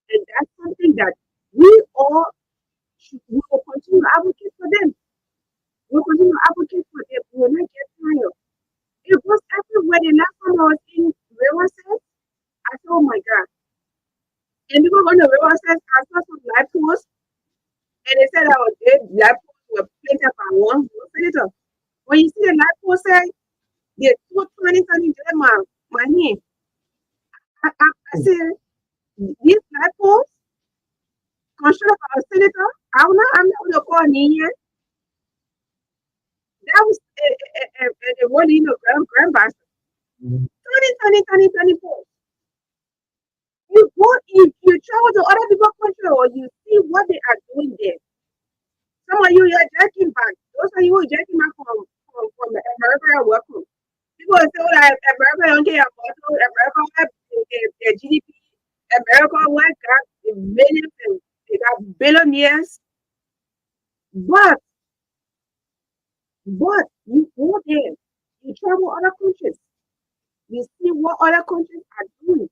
Speaker 1: And that's something that we all we will continue to advocate for them. We'll continue to advocate for them. We will not get tired. It was everywhere. The last time I was in River Set, I said, oh my God. And people on the River Set, I saw some live posts, and they said our dead live posts were planted by one senator. When you see the live post say, they put 20 in my hand. I said, these live posts, constructed by a senator, I'm not going to call in. That was a one grandmaster.
Speaker 3: Mhm.
Speaker 1: 20. You go in, you travel to other people's country or you see what they are doing there. Some of you are jerking back. Those of you who are jerking back from America are welcome. People say that America don't care about America have their GDP. America what got millions and they got billionaires. But you go there, you travel other countries, you see what other countries are doing.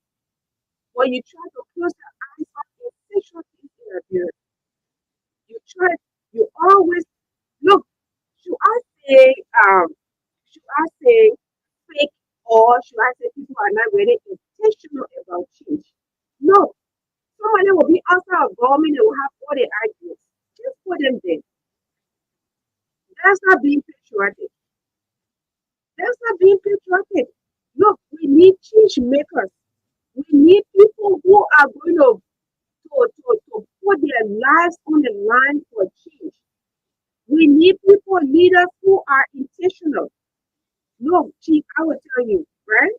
Speaker 1: When you try to close your eyes on essential things in Nigeria, you try, you always look. Should I say, um, should I say fake or should I say people are not really intentional about change? No, somebody will be outside of government and will have all the ideas. Just put them there. That's not being patriotic. That's not being patriotic. Look, we need change makers. We need people who are going to put their lives on the line for change. We need people, leaders who are intentional. Look, Chief, I will tell you, right?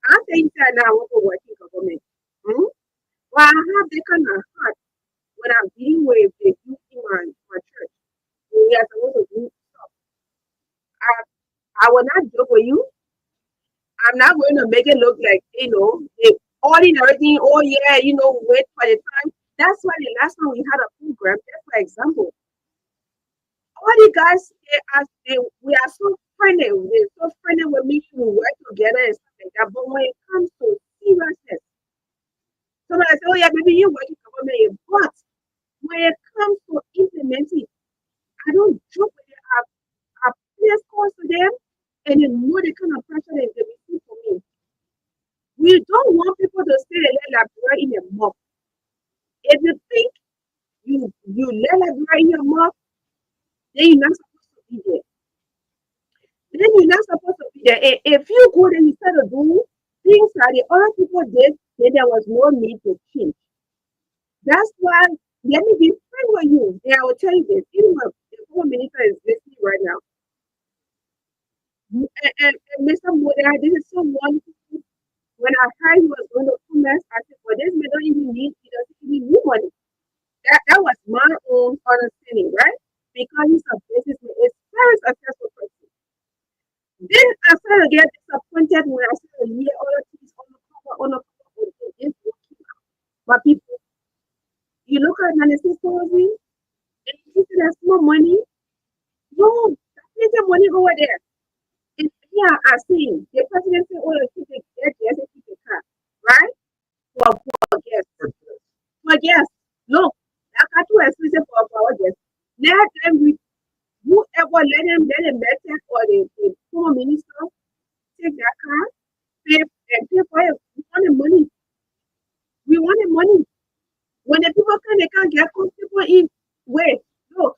Speaker 1: I think that now I want to work in government. Hmm? Well, I have that kind of heart when I'm dealing with the youth in my church. trying to make it look like, they all in everything. Oh yeah, wait for the time. That's why the last time we had a program, just for example, all the guys we are so friendly. We're so friendly with me. We work together and stuff like that. But when it comes to seriousness, somebody say, "Oh yeah, maybe you work in government," but when it comes to implementing, I don't joke with it. I place calls to them, and they know the kind of pressure they receive from me. We don't want people to stay like Liberia in a mob. If you think you let Liberia in your mob, then you're not supposed to be there. Then you're not supposed to be there. If you go there instead of doing things that the other people did, then there was no need to change. That's why let me be frank with you. And I will tell you this, even the former minister is listening right now. And Mr. Moda, this is so wonderful. When I heard he was going to commence, I said, well, this may not even need, he doesn't even need money. That was my own understanding, right? Because he's a businessman, it's very successful person. Then I started to get disappointed when I started to hear other things on the cover, this working out. But people, you look at 96,000 and you see there's more money. No, there's plenty money over there. And here I see the president say, oh, keep the car, right? For guests. For guests. Look, that car too expensive for our guests. Let them whoever let them message or the former minister take that car, pay for it. We want the money. We want the money. When the people come, they can't get comfortable in. Wait, look,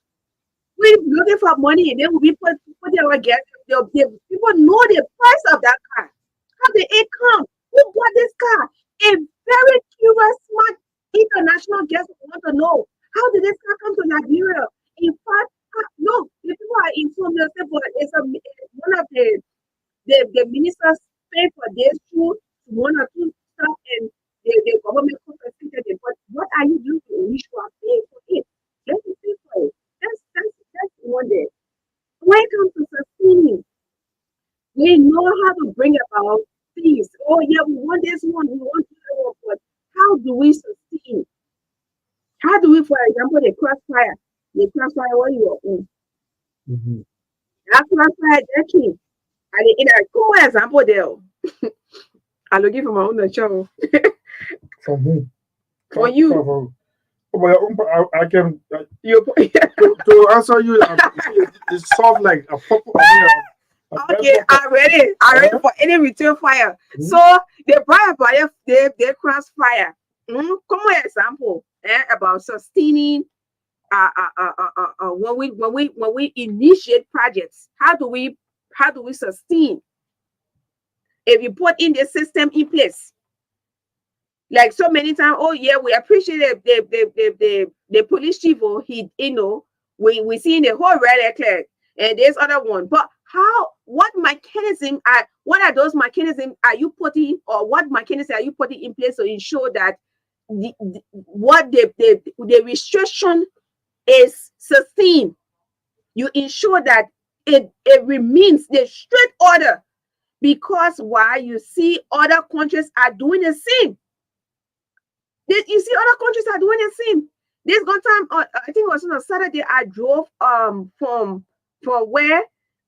Speaker 1: we're looking for money, and then we put our gas. The people know the price of that car. How did it come? Who bought this car? A very curious, smart international guest want to know how did this car come to Nigeria? In fact, no, the people are informed. They say, but it's one of the ministers pay for this two, one or two stuff, and the government compensated it. But what are you doing to ensure pay for it? Let me pay for it. That's one day. When it comes to sustaining, we know how to bring about things. Oh yeah, we want this one, we want that one, but how do we sustain? How do we, for example, the crossfire? The crossfire what you own.
Speaker 3: Mm-hmm.
Speaker 1: That crossfire decking. And in a cool example there. I'll give you my own show.
Speaker 3: From whom?
Speaker 1: For you.
Speaker 3: Oh, but I can
Speaker 1: You
Speaker 3: to answer you. It's soft like a pop.
Speaker 1: okay, I'm ready for any retail fire. Mm-hmm. So they buy a fire, they crossfire. Come on, example about sustaining. When we initiate projects, how do we sustain? If you put in the system in place, like so many times, oh yeah, we appreciate the police chief. He, we see in the whole red clear, and there's other one. But what mechanism what are those mechanisms are you putting, or what mechanism are you putting in place to ensure that the restriction is sustained? You ensure that it remains the straight order, because while you see other countries are doing the same. You see other countries are doing the same. This one time, I think it was on a Saturday, I drove from where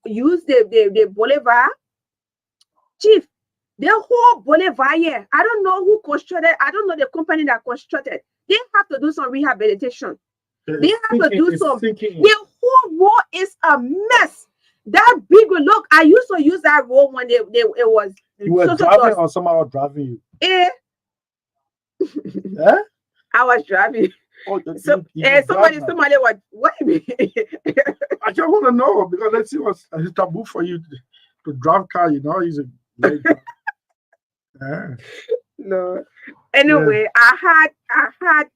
Speaker 1: you use the boulevard. Chief, the whole boulevard here, I don't know who constructed, I don't know the company that constructed. They have to do some rehabilitation. They have to do some. The whole road is a mess. That big road, look, I used to use that road when it was.
Speaker 3: You were driving or somebody was driving you?
Speaker 1: Yeah? I was driving.
Speaker 3: Oh,
Speaker 1: somebody was what?
Speaker 3: I just want to know, because let's see what's a taboo for you to drive car. He's a
Speaker 1: No. Anyway, yeah. I had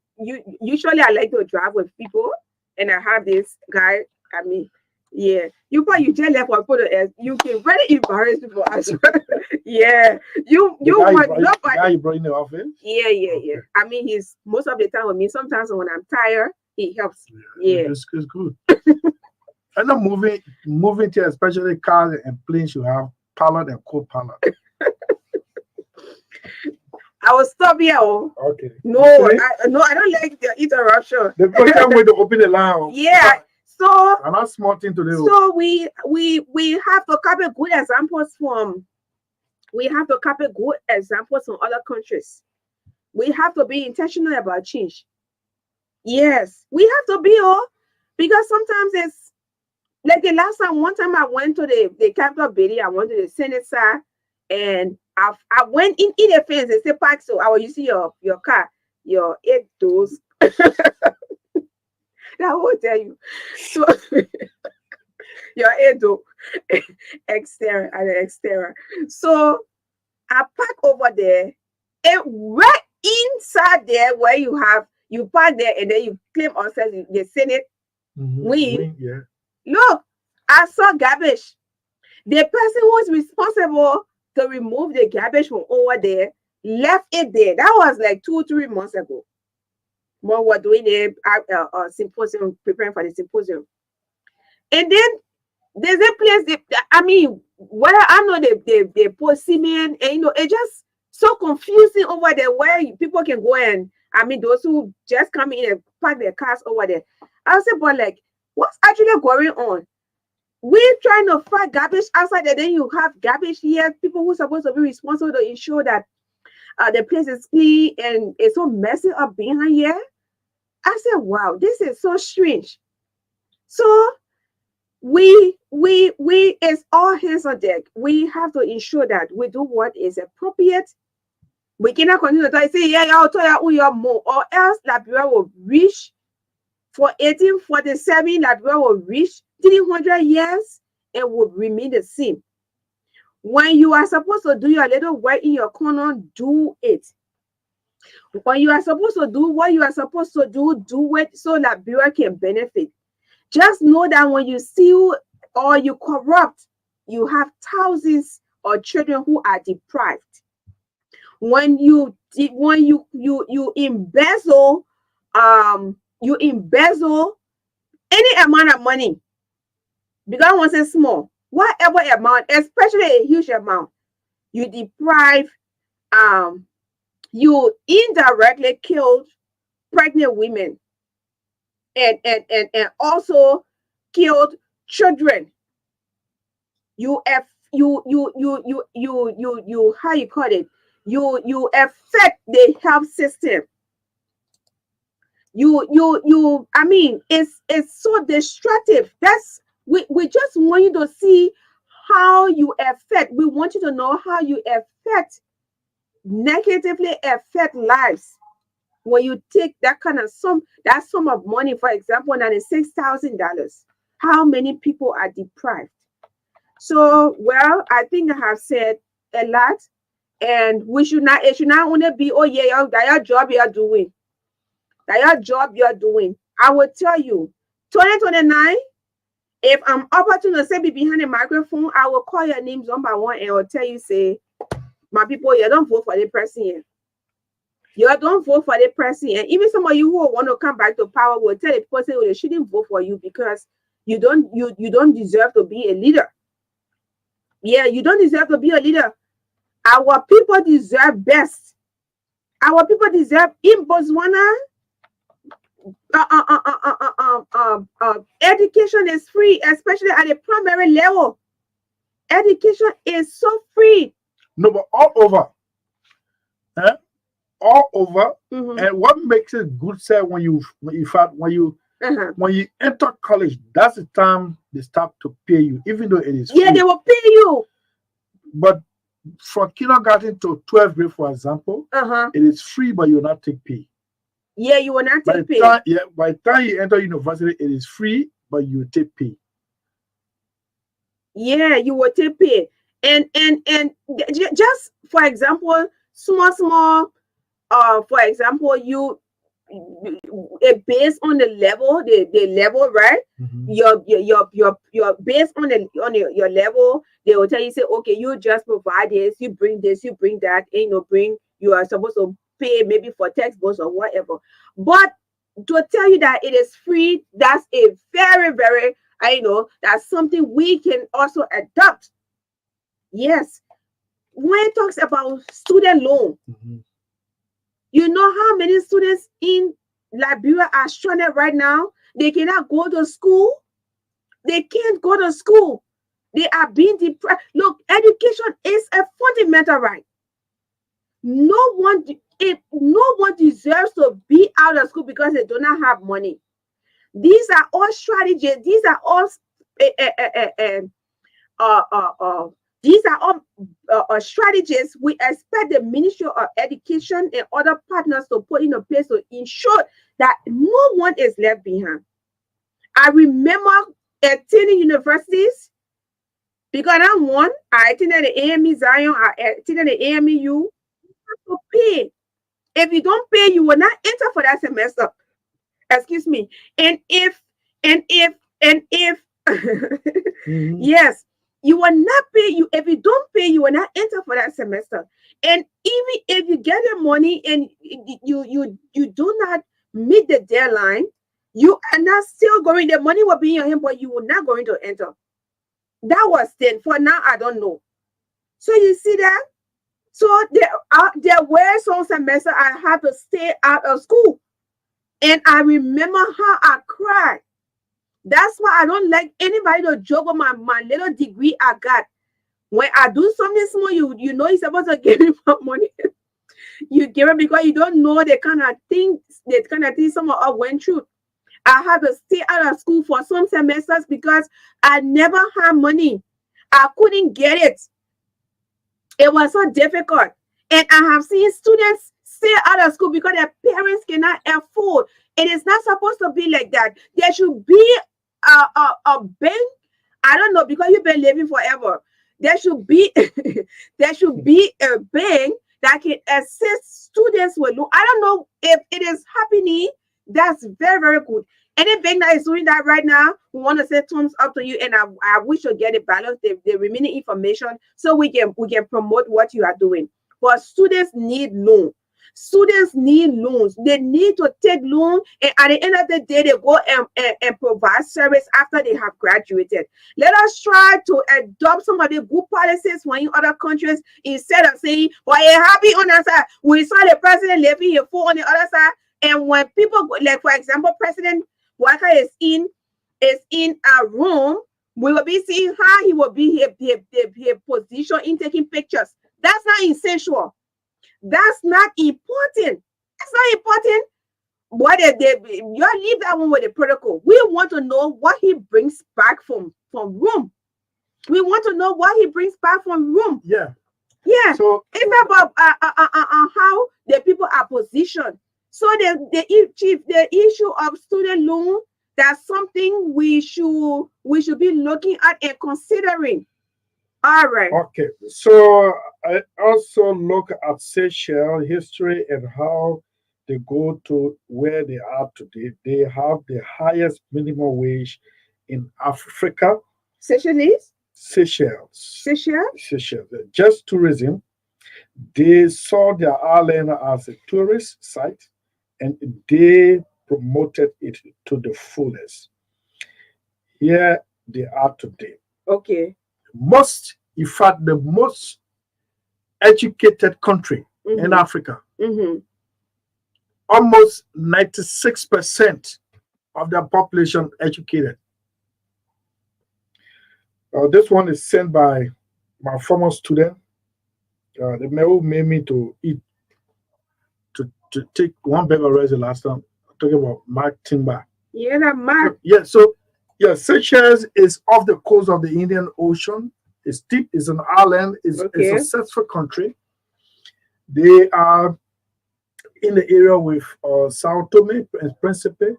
Speaker 1: usually I like to drive with people, and I have this guy. I mean, yeah, you just left for photo as you can really embarrass people as well. Yeah, you want nobody.
Speaker 3: Guy you brought in the office?
Speaker 1: Yeah. Okay. I mean, he's most of the time with me. Sometimes when I'm tired, he helps. Yeah.
Speaker 3: It's good. I know moving to especially cars and planes, you have pilot and co-pilot.
Speaker 1: I will stop here. Oh.
Speaker 3: Okay.
Speaker 1: No, no, I don't like the interruption.
Speaker 3: The people can't wait to open the line.
Speaker 1: Yeah. So
Speaker 3: I'm not small thing to do.
Speaker 1: So we have to copy good examples from other countries. We have to be intentional about change. Yes, we have to be because sometimes it's like the last time. One time I went to the capital Betty. I went to the Senate side, and I went in the fence. They say park, so I will use your car, your 8 doors. That will tell you. So your 8 door exterior and the exterior. So I park over there, and right inside there where you park there and then you claim ourselves the Senate win.
Speaker 3: Yeah.
Speaker 1: Look, I saw garbage. The person who was responsible to remove the garbage from over there left it there. That was like 2-3 months ago. When we were doing a symposium, preparing for the symposium. And then there's a place I mean, whether I know they post cement, and it's just so confusing over there where people can go, and I mean those who just come in and park their cars over there. I say, but like, what's actually going on? We're trying to find garbage outside there, then you have garbage here. People who are supposed to be responsible to ensure that the place is clean and it's so messy up behind here. I said, wow, this is so strange. So we it's all hands on deck. We have to ensure that we do what is appropriate. We cannot continue to say, yeah, I'll tell you more, or else Liberia will reach for 1847, Liberia will reach 300 years and will remain the same. When you are supposed to do your little work in your corner, do it. When you are supposed to do what you are supposed to do it so Liberia can benefit. Just know that when you steal or you corrupt, you have thousands of children who are deprived. When you embezzle, you embezzle any amount of money, because I want to say small, whatever amount, especially a huge amount, you deprive, you indirectly killed pregnant women and also killed children. You how you call it? You affect the health system. I mean, it's so destructive. We just want you to see how you affect. We want you to know how you negatively affect lives. When you take that sum of money, for example, $96,000, how many people are deprived? So, well, I think I have said a lot, and it should not only be, oh yeah, that your job you're doing. I will tell you, 2029, if I'm opportune to say be behind the microphone, I will call your names one by one and I will tell you, say, my people, you don't vote for the person here. You don't vote for the person. And even some of you who want to come back to power will tell the person they shouldn't vote for you because you don't deserve to be a leader. Yeah, you don't deserve to be a leader. Our people deserve best. Our people deserve in Botswana. Education is free, especially at the primary level. Education is so free.
Speaker 3: No, but all over. All over. And what makes it good, sir, when you enter college, that's the time they start to pay you, even though it is free.
Speaker 1: Yeah, they will pay you.
Speaker 3: But from kindergarten to 12th grade, for example, it is free, but you will not take pay.
Speaker 1: Yeah, you will not take pay.
Speaker 3: By the time you enter university, it is free, but you will take pay.
Speaker 1: Yeah, you will take pay. And just for example, small, for example, based on the level, right? Your based on your level, they will tell you, say, okay, you just provide this, you bring that, and you are supposed to pay maybe for textbooks or whatever. But to tell you that it is free, that's a very, very, that's something we can also adopt. Yes. when it talks about student loan, you know how many students in Liberia are stranded right now? They cannot go to school. They can't go to school. They are being depressed. Look, education is a fundamental right. No one deserves to be out of school because they do not have money. These are all strategies. These are all uh, uh, uh, these are all strategies we expect the Ministry of Education and other partners to put in place to ensure that no one is left behind. I remember attending universities because I'm one. I attended the AME Zion. I attended the AMEU. You have to pay. If you don't pay, you will not enter for that semester. Excuse me. And if yes, you will not pay. You if you don't pay, you will not enter for that semester. And even if you get the money and you do not meet the deadline, you are not still going. The money will be in your hand, but you will not going to enter. That was then. For now, I don't know. So you see that. So there were some semesters I had to stay out of school, and I remember how I cried. That's why I don't like anybody to joke with my little degree I got. When I do something small, you know you're supposed to give me my money. You give it because you don't know the kind of things some of us went through. I had to stay out of school for some semesters because I never had money. I couldn't get it. It was so difficult. And I have seen students stay out of school because their parents cannot afford. It is not supposed to be like that. There should be a bank. I don't know, because you've been living forever. There should be there should be a bank that can assist students with loan. I don't know if it is happening. That's very, very good. Any bank that is doing that right now, we want to say thumbs up to you, and I wish you get the balance, the remaining information, so we can promote what you are doing. But students need loan. Students need loans. They need to take loan, and at the end of the day, they go and provide service after they have graduated. Let us try to adopt some of the good policies from in other countries instead of saying, well, you're happy on that side. We saw the president living here full on the other side. And when people go, like for example, President Walker is in a room, we will be seeing how he will be here position in taking pictures. That's not essential. That's not important. That's not important. What if you leave that one with the protocol? We want to know what he brings back from room. We want to know what he brings back from room.
Speaker 3: Yeah.
Speaker 1: Yeah.
Speaker 3: So
Speaker 1: it's about how the people are positioned. So the issue of student loan, that's something we should be looking at and considering. All right.
Speaker 3: okay. So I also look at Seychelles history and how they go to where they are today. They have the highest minimum wage in Africa.
Speaker 1: Seychelles?
Speaker 3: Seychelles.
Speaker 1: Seychelles?
Speaker 3: Seychelles. Just tourism. They saw their island as a tourist site and they promoted it to the fullest. Here they are today.
Speaker 1: Okay.
Speaker 3: In fact, the most educated country in Africa. Almost 96% of their population educated. This one is sent by my former student. The mail made me to eat, to take one bag of rice the last time. I'm talking about Mark Timber.
Speaker 1: Yeah, that Mark.
Speaker 3: Yeah, so yeah, Seychelles is off the coast of the Indian Ocean. It's deep, it's an island, it's a successful country. They are in the area with Sao Tome and Principe.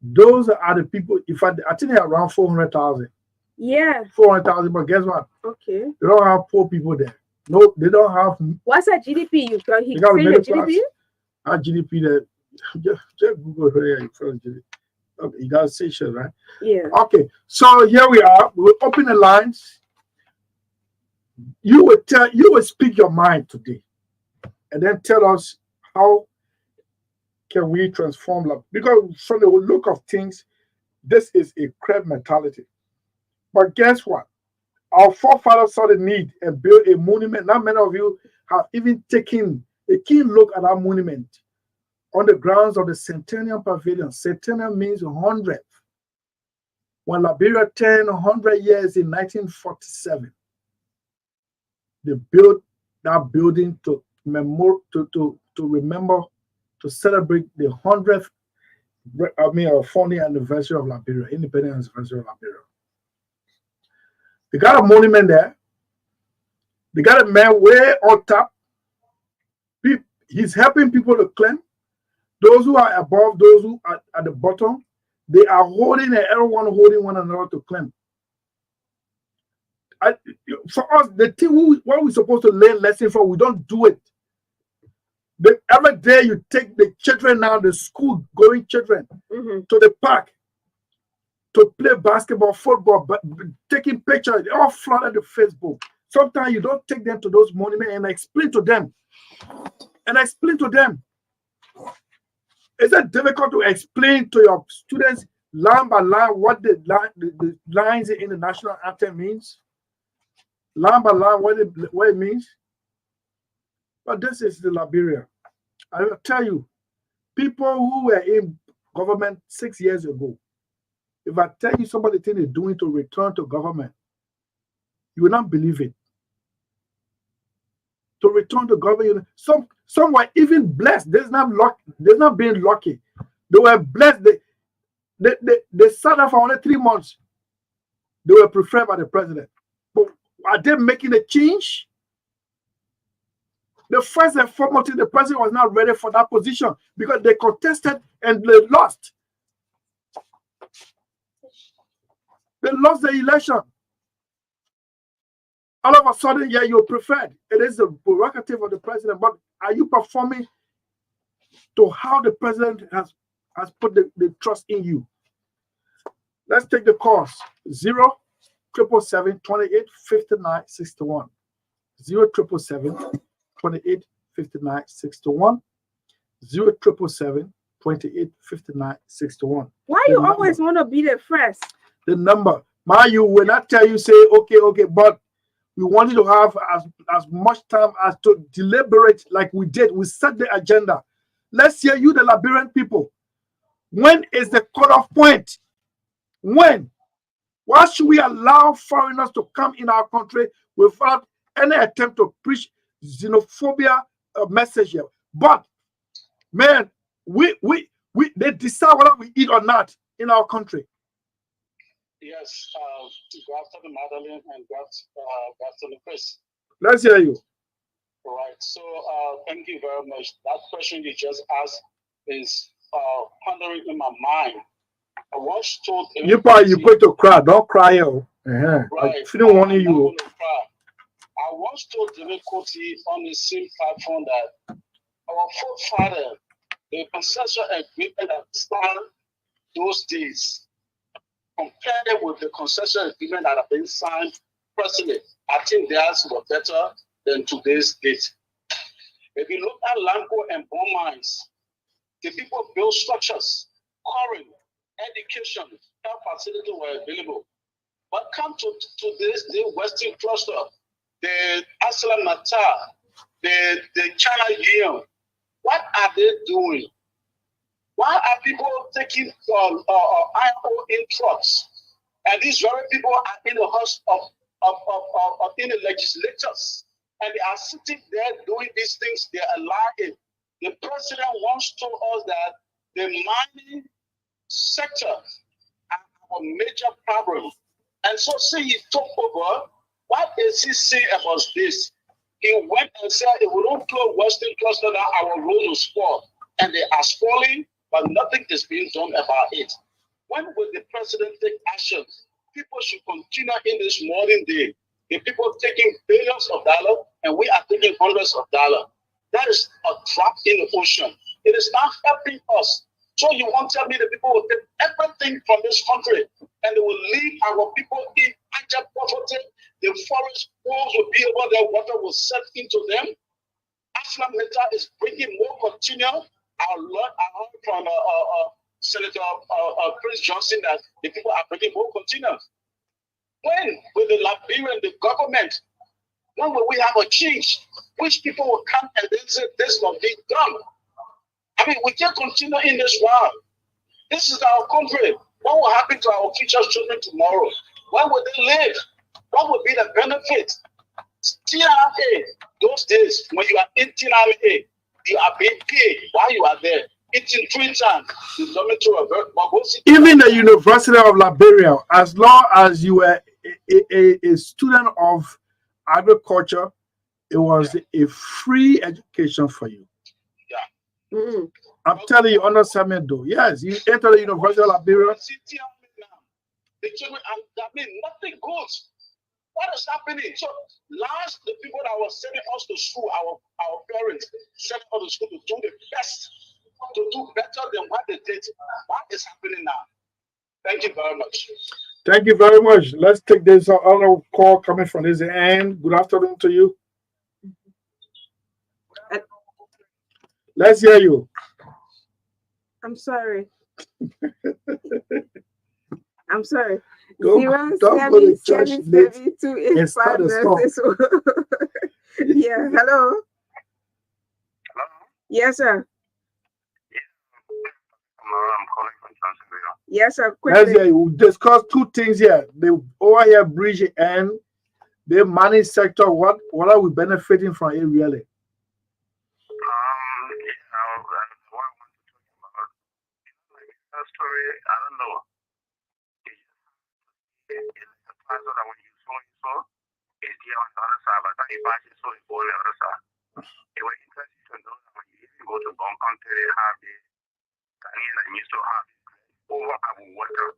Speaker 3: Those are the people, in fact, I think they're around 400,000.
Speaker 1: Yeah.
Speaker 3: 400,000, but guess what?
Speaker 1: Okay.
Speaker 3: They don't have poor people there. No, they don't have.
Speaker 1: What's that GDP? You got
Speaker 3: the middle class.
Speaker 1: GDP?
Speaker 3: Our GDP that just Google here. Okay, you got Seychelles, right?
Speaker 1: Yeah.
Speaker 3: Okay, so here we are. We'll open the lines. You will speak your mind today, and then tell us how can we transform life. Because from the look of things, this is a crab mentality. But guess what? Our forefathers saw the need and built a monument. Not many of you have even taken a keen look at our monument on the grounds of the Centennial Pavilion. Centennial means 100. When Liberia turned 100 years in 1947, they built that building to remember, to celebrate the 100th, founding anniversary of Liberia, independence anniversary of Liberia. They got a monument there. They got a man way on top. He's helping people to climb. Those who are above, those who are at the bottom, they are holding and everyone holding one another to climb. For us, the thing what we're supposed to learn lesson from, we don't do it. Every day you take the children now, the school-going children, to the park to play basketball, football, but taking pictures, they all flooded the Facebook. Sometimes you don't take them to those monuments and explain to them. Is it difficult to explain to your students line by line what the lines in the national anthem means? Line by line what it means? But this is the Liberia. I will tell you, people who were in government 6 years ago, if I tell you somebody thing is doing to return to government, you will not believe it. To return to government, some were even blessed. There's not being lucky. They were blessed. They sat there for only 3 months. They were preferred by the president. But are they making a change? The first and foremost thing, the president was not ready for that position because they contested and they lost. They lost the election. All of a sudden, yeah, you're preferred. It is the prerogative of the president, but are you performing to how the president has put the trust in you? Let's take the course. 0-777-28-59-61. 0-777-28-59-61. 0-777-28-59-61.
Speaker 1: Why you always want to be the first?
Speaker 3: The number. You will not tell you, say, okay, but we want you to have as much time as to deliberate like we did. We set the agenda. Let's hear you, the Liberian people. When is the cutoff point? When? Why should we allow foreigners to come in our country without any attempt to preach xenophobia message here? But, man, they decide whether we eat or not in our country.
Speaker 4: Yes, good afternoon, Magdalene, and good afternoon, Chris.
Speaker 3: Let's hear you.
Speaker 4: All right, so thank you very much. That question you just asked is pondering in my mind. I once told
Speaker 3: you're going to cry. Don't cry, yo.
Speaker 4: Right.
Speaker 3: I don't want you.
Speaker 4: I once told David Koti on the same platform that our forefather, the concession agreement that started those days, compared with the concession agreement that have been signed presently, I think theirs were better than today's date. If you look at Lanco and Bone Mines, the people built structures, quarrying, education, health facilities were available. But come to this, the Western cluster, the Aslam Natal, the China Union, what are they doing? Why are people taking iron ore in trucks? And these very people are in the house of in the legislatures, and they are sitting there doing these things. They are lying. The president once told us that the mining sector are a major problem. And so, see, he took over. What is he saying about this? He went and said, if we don't close Western cluster, now our roads will spoil. And they are spoiling, but nothing is being done about it. When will the president take action? People should continue in this modern day. The people taking billions of dollars, and we are taking hundreds of dollars. That is a drop in the ocean. It is not helping us. So you won't tell me the people will take everything from this country and they will leave our people in abject poverty. The forest pools will be over there, water will set into them. Aslam Meta is bringing more continual. I heard from Senator Chris Johnson that the people are bringing more continual. When with the Liberian, the government, when will we have a change? Which people will come and then say this must be done? I mean, we can't continue in this world. This is our country. What will happen to our future children tomorrow? Where will they live? What will be the benefit? TRA, those days when you are in TRA, you are being paid while you are there. Eating 3 times.
Speaker 3: Even the University of Liberia, as long as you were a student of agriculture, it was a free education for you.
Speaker 4: Yeah.
Speaker 1: Mm.
Speaker 3: I'm telling you, understand me though. Yes, you enter the University of Liberia.
Speaker 4: The children, I mean, nothing goes. What is happening? So, last the people that were sending us to school, our parents sent us to school to do the best, to do better than what they did. What is happening now? Thank you very much.
Speaker 3: Thank you very much. Let's take this other call coming from this end. Good afternoon to you. Let's hear you.
Speaker 1: I'm sorry. I'm sorry.
Speaker 3: Don't go to church late and start a song.
Speaker 1: Yeah, hello.
Speaker 4: Hello?
Speaker 1: Yes, sir.
Speaker 4: I'm calling from Tanzania.
Speaker 1: Yes, sir.
Speaker 3: Let's hear
Speaker 1: Quickly.
Speaker 3: you. We'll discuss 2 things here. The over here bridge and the money sector. What are we benefiting from it really?
Speaker 4: What I want to talk about, like story, I don't know. It's a plaza that when you saw, it's here on the other side, but that you actually saw it on the other side. It was interesting to know that when you even go to Bon Country, they have the Ghanaian and used to have over our water.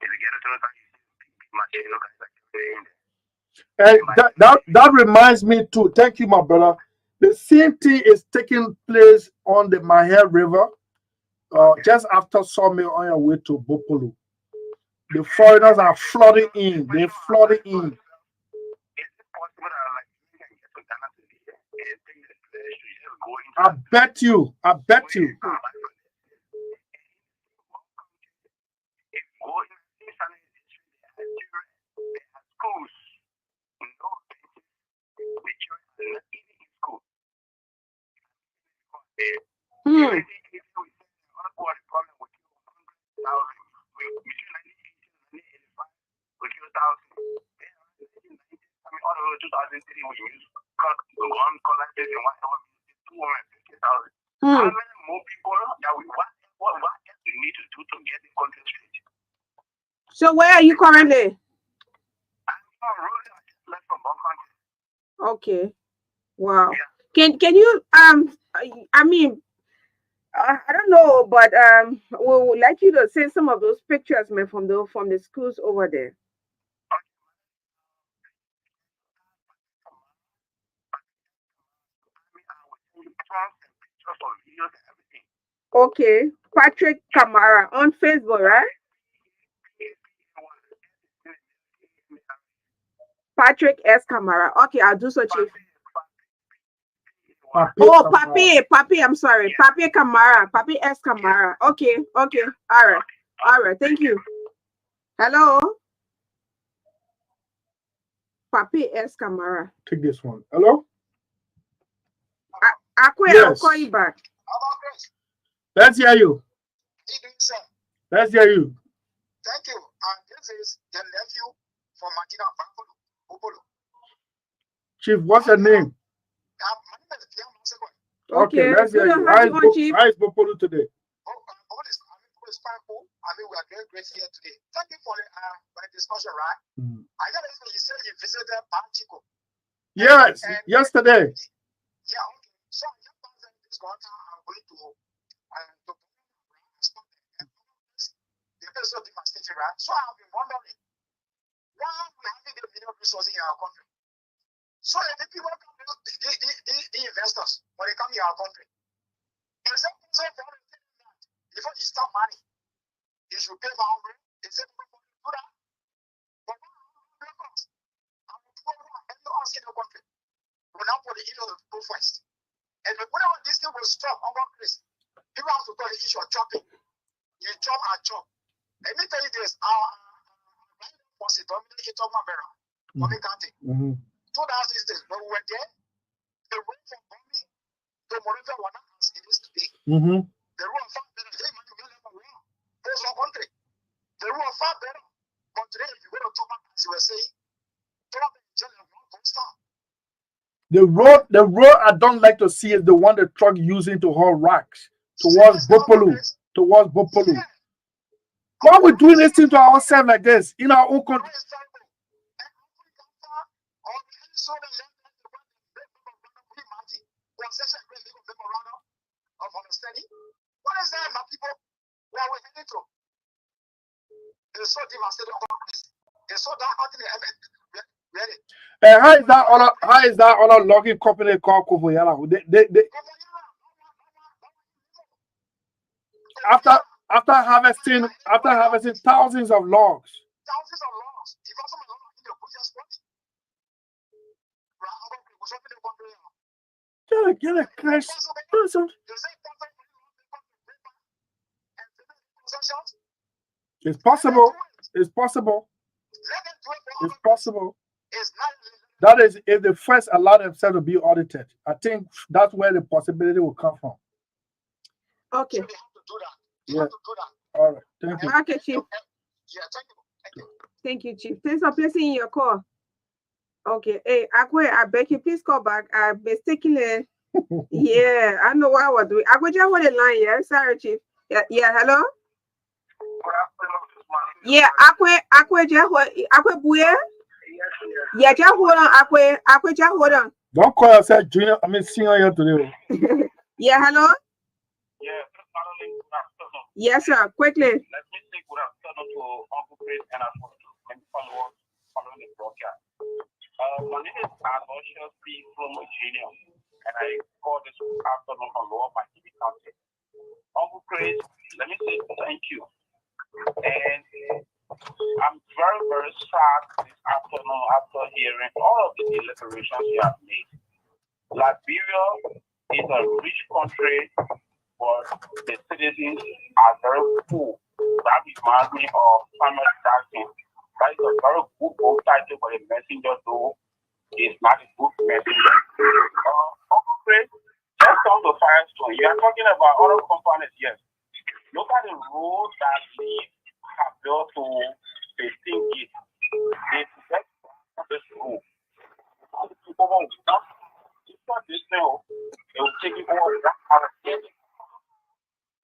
Speaker 4: If you get it to that, you see big machine, look at
Speaker 3: And that reminds me too. Thank you, my brother. The same thing is taking place on the Maher River, just after Sawmill on your way to Bopolu. The foreigners are flooding in. They're flooding in.
Speaker 4: Is it possible that like you can get to Ghana today and think that you just go into
Speaker 3: I bet you. I bet you.
Speaker 4: if go in schools, no benches, the children are not eating in school.
Speaker 1: Hmm.
Speaker 4: How many more people that we what else we need to do to get the country straight?
Speaker 1: So where are you currently?
Speaker 4: I'm really left from one country.
Speaker 1: Okay. Wow.
Speaker 4: Yeah.
Speaker 1: Can you I mean I don't know, but we would like you to send some of those pictures, man, from the schools over there. Okay, Patrick Kamara on Facebook, right? Patrick S. Kamara. Okay, I'll do such a. Oh, Papi. I'm sorry, Papi Kamara. Papi S. Kamara. Okay. All right. Thank you. Hello, Papi S. Kamara.
Speaker 3: Take this one. Hello?
Speaker 1: I'll
Speaker 3: Yes.
Speaker 1: call you back.
Speaker 3: Let's hear you.
Speaker 4: Sir.
Speaker 3: Let's hear you.
Speaker 4: Thank you. This is the nephew from Madina Bopolo.
Speaker 3: Chief, what's your name? Okay, let's hear you. How is Bopolo today?
Speaker 4: I mean, we are doing great here today. Thank you for the discussion, right? I got you said you visited Chico.
Speaker 3: Yes, yesterday.
Speaker 4: Yeah, okay. So this quarter, I'm going to the devastation, right? So I've been wondering why we having the million resources in our country. So the people come, the investors, when they come in our country, before you start money, you should pay my own rent. They say, do that. But I'm us in the country. We're now for the issue of the people first. And whenever this thing will stop, Chris, people have to call the issue of chopping. You chop and chop. Let me tell you this, our was it Dominic Itomamera, Dominic County. 2006, when we were there, the road from Bomi to Moravia was not as it is today. The road was far better. There's no country. The road was far better. But today, if you go to Thomas, as you were saying,
Speaker 3: the road I don't like to see is the one the truck using to haul rocks towards Bopolu.
Speaker 4: Yeah.
Speaker 3: Why are we doing this thing to ourselves like this in our own country?
Speaker 4: Of understanding. What is that, my people? Where are we heading to? It's so devastating. It's so dark out in the ready.
Speaker 3: And how is that other logging company called Kovoyala? After harvesting thousands of logs.
Speaker 4: Thousands of logs. If also my log in the previous one.
Speaker 3: Get a crash. It's possible. It's possible. It's possible. That is if they first allow themselves to be audited. I think that's where the possibility will come from.
Speaker 1: Okay.
Speaker 4: So they have to do that.
Speaker 3: Yeah. All right. Thank you.
Speaker 1: Okay, Chief.
Speaker 4: Yeah, thank you.
Speaker 1: Thank you, Chief. Thanks for placing your call. Okay. Hey, Akwe, I beg you, please call back. I mistakenly. Yeah, I know what I was doing. Akwe, just hold the line. Yeah, sorry, Chief. Yeah, hello. Yeah, Akwe, Buye. Yeah, just hold on, Akwe, just hold on.
Speaker 3: Don't call yourself junior. I mean, senior here today.
Speaker 1: Yeah, hello.
Speaker 5: Yeah,
Speaker 1: Yes, sir. Quickly.
Speaker 5: let me say good afternoon to Uncle Chris and following the broadcast. My name is Aloysius P. Flomo Jr. and I call this afternoon from Lower Miami County. Uncle Chris, let me say thank you. And I'm very, very sad this afternoon after hearing all of the deliberations you have made. Liberia is a rich country, but the citizens are very poor. That reminds me of Samuel Jackson. That is a very good book title for a messenger, though it's not a good messenger. Uncle Chris, just on the Firestone, you are talking about other companies, yes. Look at the roads that lead have built to 15 gate. They get on this road. All the people won't stop. It's not this now. They will take it over that out of it.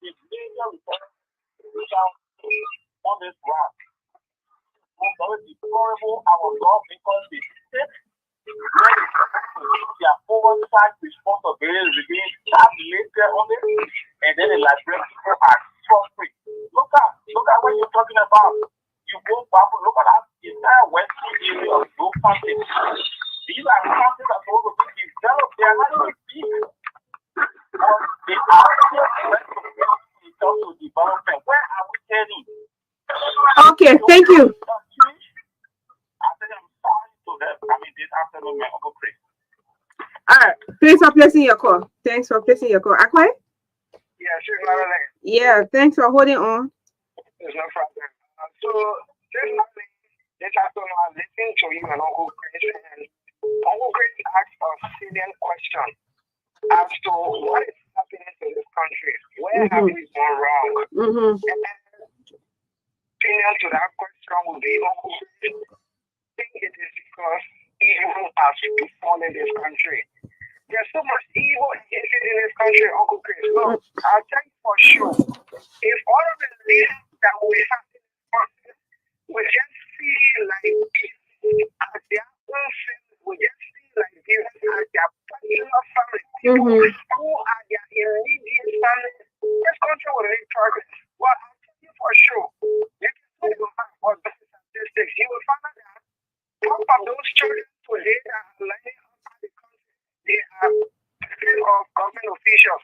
Speaker 5: The major report on this route. It's very deplorable our law because the state their oversight responsibility is being tapped later on it, and then the Liberian people are suffering. Look at what you're talking about. You go back, look at that entire western area of those countries. These are countries that are supposed to be developed. They are not even big. But they are still in terms of development. Where are we heading?
Speaker 1: Okay, thank you.
Speaker 5: I think I'm sorry to them. I mean, this afternoon, my Uncle Chris.
Speaker 1: All right. Thanks for placing your call. Akwe?
Speaker 5: Yeah, sure, Magdalene.
Speaker 1: Yeah, thanks for holding on.
Speaker 5: There's no problem. So, this afternoon, I'm listening to you and Uncle Chris, and Uncle Chris asked a salient question as to what is happening to this country. Where have we gone wrong? And opinion to that question would be, Uncle Chris, I think it is because evil has befallen this country. There's so much evil in this country, Uncle Chris. Look, I'll tell you for sure. If all of the leaders that we have in this country would just feel like this as their own family, would just feel like this as their personal family, people who are their immediate family, this country will make progress. Well, I'll tell you for sure. You can see the fact what the statistics. You will find out that half of those children today that are learning outside the country, they are of government officials.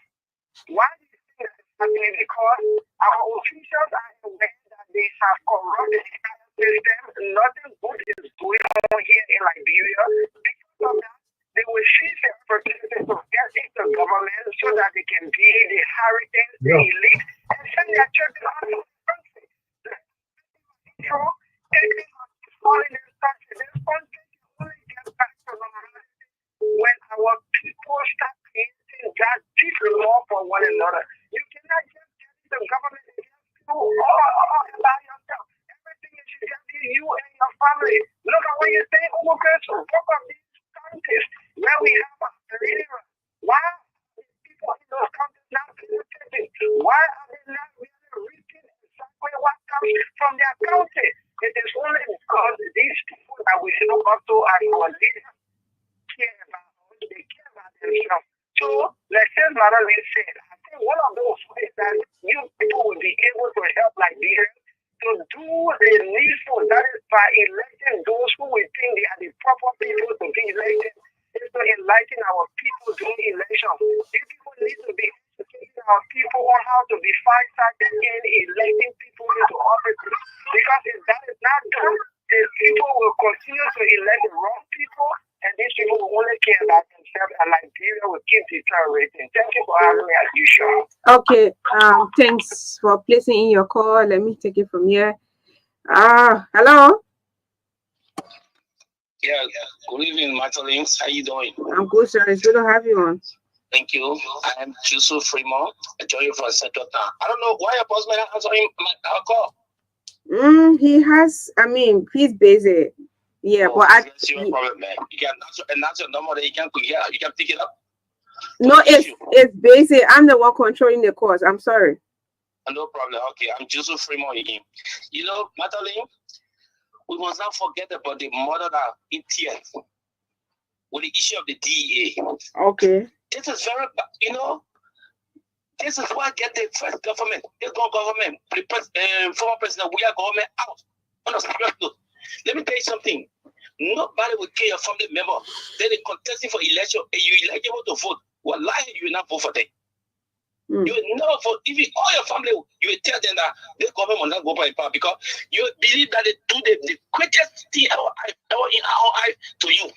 Speaker 5: Why do you think that is happening? Because our officials are aware that they have corrupted the entire system. Nothing good is going on here in Liberia. Because of that, they will seize the opportunity to get into government so that they can be the heritage, the elite, and send their children out of the country. So, taking on this all in this country. This country can only get back to normality when our people start creating that deep love for one another. You cannot just get the government and just do all by yourself. Everything is just you and your family. Look at when you say immigration, look at these countries where we have a leader. Why are these people in those countries not benefiting? Why are they not really reaching exactly what comes from their country? It is only because these people that we look up to as our leaders care about us, they care about themselves. So, like Magdalene said, I think one of those ways that you people will be able to help Liberia to do the needful, that is by electing those who we think they are the proper people to be elected, is to enlighten our people during elections. These people need to be educating our people on how to be far-sighted in electing people into office. Because if that is not done, the people will continue to elect the wrong people, and these people will only care about themselves, and Liberia will keep deteriorating. Thank you for having me as usual.
Speaker 1: Okay. Thanks for placing in your call. Let me take it from here. Hello.
Speaker 4: Yeah, good evening, Magdalene. How you doing?
Speaker 1: I'm good, sir. It's good to have you on.
Speaker 4: Thank you. I am Yusuf Fremont. I join you from Central Town. I don't know why your boss man answering my call.
Speaker 1: He's busy. Yeah, but
Speaker 4: that's your problem, man. You can answer your number that you can pick it up.
Speaker 1: No, it's busy. I'm the one controlling the calls. I'm sorry.
Speaker 4: No problem. Okay, I'm Yusuf Fremont again. You know, Magdalene, we must not forget about the mother that in tears with the issue of the DEA.
Speaker 1: Okay.
Speaker 4: This is very, this is why I get the first government, former president, we are government out on a serious note. Let me tell you something. Nobody will kill your family member. Then they contesting for election and you eligible to vote. Well, lie, you will not vote for them. You will never vote. Even all your family, you will tell them that this government will not go by power because you believe that they do the greatest thing in our eyes to you.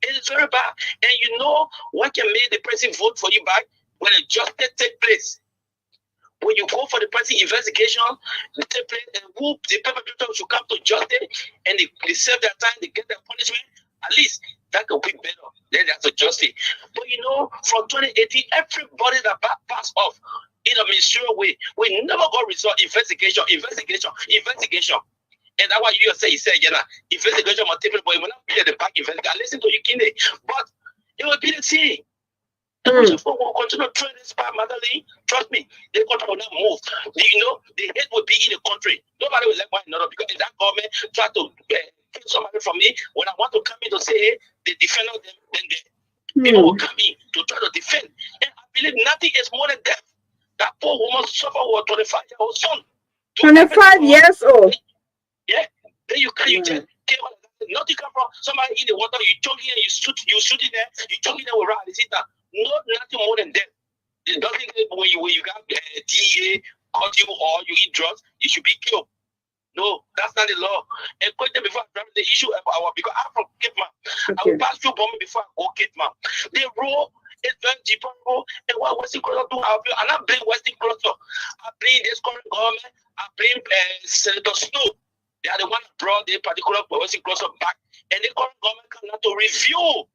Speaker 4: It is very bad. And you know what can make the person vote for you back? When a justice takes place. When you go for the person investigation, the take place, and who the perpetrator should come to justice and they serve their time, they get their punishment, at least that could be better. Then that's a justice. But from 2018, everybody that passed off in a ministerial way, we never got result. Investigation. And that's why you say, investigation must take place, but it will not be at the back investigation. I listen to you, Kinde, but it will be the same. The people will continue to train this part, Magdalene. Trust me, the country will not move. The hate will be in the country. Nobody will like one another because if that government try to kill somebody from me, when I want to come in to say, hey, they defend them, then people will come in to try to defend. And I believe nothing is more than death. That poor woman suffered with a 25-year-old son.
Speaker 1: 25 years old?
Speaker 4: Yeah. Then you just kill nothing come from somebody in the water, you choking and you shoot it there, you choking there with rock, you see that. Nothing more than that. It doesn't say when you got DEA caught you or you eat drugs, you should be killed. No, that's not the law. And quickly before I grab the issue about because I'm from Cape Man. I will pass through Bombay before I go Cape Man. The rule is very deep, and what Western Cluster do, and I blame Western Cluster. I blame this current government. I blame Senator Snow. They are the one that brought the particular Western Cluster back, and the current government come now to review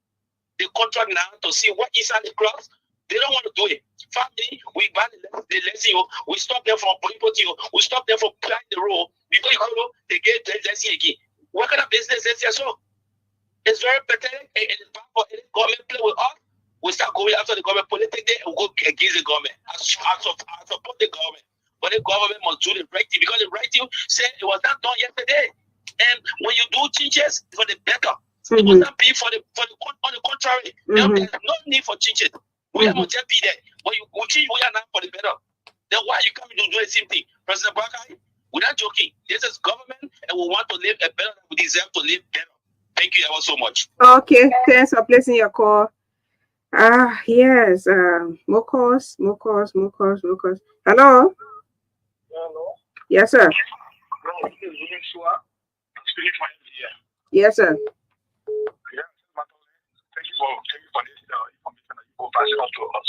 Speaker 4: the contract now to see what is on the clause. They don't want to do it. Family, we ban the lesson, we stop them from putting you, we stop them from playing the role. Before you go, they get the lesson again. What kind of business is this? So it's very pathetic and it's bad for any government play with us. We start going after the government politics and we go against the government. I support the government. But the government must do the right thing because the right thing said it was not done yesterday. And when you do changes for the better, it will not be on the contrary. There's no need for changes. We are not just be there. But we change, we are not for the better. Then why you coming to do the same thing? President Bakai, we're not joking. This is government and we want to live a better life. We deserve to live better. Thank you ever so much.
Speaker 1: Okay, thanks for placing your call. Yes. More calls. Hello?
Speaker 5: Hello?
Speaker 1: Yes, sir.
Speaker 5: This is Magdalene Saah. I'm speaking for India.
Speaker 1: Yes, sir.
Speaker 5: Yeah, thank you for this information that you will pass it on to us.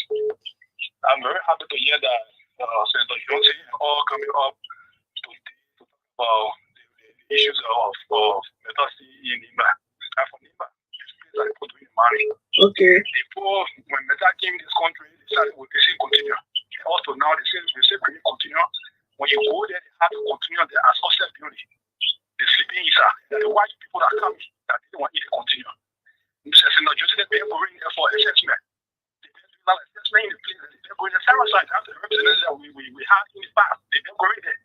Speaker 5: I'm very happy to hear that Senator Johnson all coming up to talk about the issues of let's see in Nimba. And for Nimba, it's like put in money.
Speaker 1: Okay.
Speaker 5: Before when Meta came in this country, they started with the same continue. Also now they say continue. When you go there, they have to continue there as hostel building. The sleeping is the white people that come that they want to continue. Mr. No, just they're going there for assessment. They're assessment in the place. They're going to Sarasite after the representatives that we have in the past. They're going there.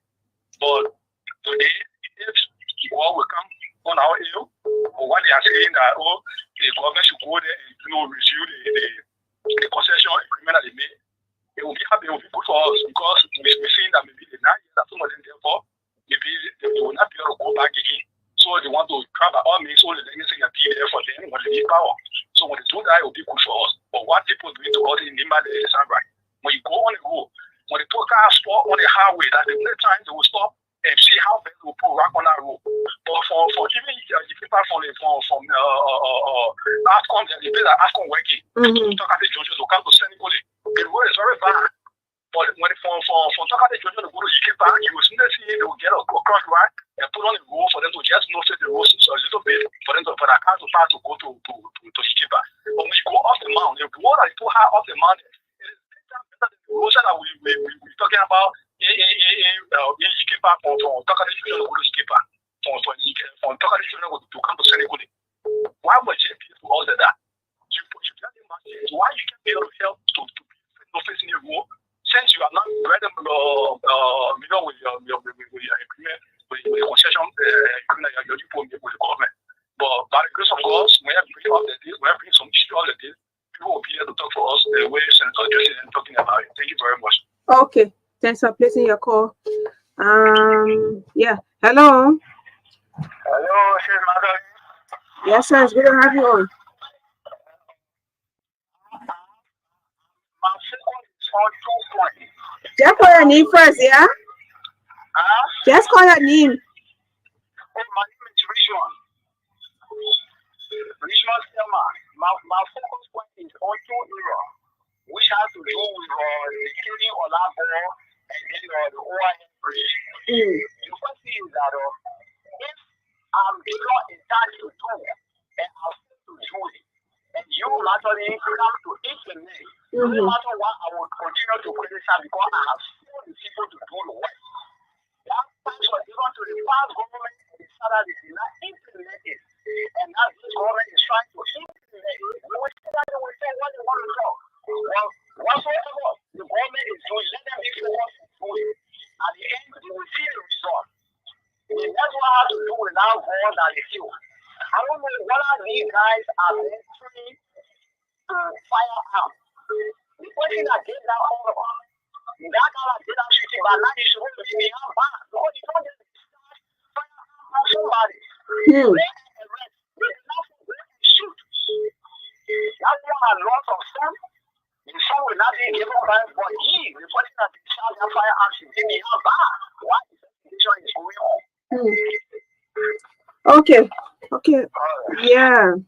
Speaker 5: But today, if war will come on our hill, or what they are saying that the government should go there and review the concession agreement that they made, it will be happy, it will be good for us because we're seeing that maybe the 9 years that some of them there for, maybe they will not be able to go back again. So they want to try by all means, all the things that be there for them when they need power. So when they do that, it will be good for us. But what people do to us in Nimba, they is not right. When you go on the road, when the two cars stop on the highway, that the next time they will stop and see how best they will put rock on that road. But for even the people from AFCON, the people that AFCON working, to talk about the judges to come to Senegal, the road is very bad. But when from talk about the judges to go to Ikepa, you will see they will get across right and put on the road for them to just notice the road a little bit for them to for the car to pass to go to Ikepa. But when you go off the mountain, the road that you put high off the mountain, it is better than the road that we're talking about in Ikepa from talk about the judges to go to Ikepa. From talk about the judges to come to Senegal. Why would you be to us that? You tell them why you can't be able to help to be facing the road. Since you are not ready with your agreement, with the concession agreement that you're doing with the government. But by the grace of God, when I bring up the deal, when I bring some issue on the deal, people will be able to talk for us the way Senator Joseph is talking about it. Thank you very much.
Speaker 1: Okay. Thanks for placing your call. Yeah. Hello.
Speaker 5: Hello, Sir Magdalene.
Speaker 1: Yes, sir. It's good to have you on.
Speaker 5: My second is on 2 points.
Speaker 1: Just call your name first, yeah? Just call your name.
Speaker 5: Oh, my name is Richmond. Richmond Selma. My focus point is on 2 areas, which has to do with the killing of that ball and then the OIM bridge. The first thing is that if I'm not in charge to do it, and I'll still to do it, and you naturally come to implement, no matter what, I will continue to criticize because I have seen the people to do the work. That thanks was given to the past government and the Salah did not implement it. And now this government is trying to implement it. We will see that they will say what they want to do. Well, whatsoever the government is doing, let them be focused on doing. At the end, they will see the result. And that's what I have to do with now more than the few. I don't know whether these guys are trained to fire out. The person that did that all of us, that guy that did that shooting, but now he's supposed to be out back because you don't get to start fire out on somebody. They arrest, they not shoot. That's why I lost of some. And some will not be given back, but he, the person that did that fire action, they be out back. What is the situation is going on?
Speaker 1: Okay. Yeah.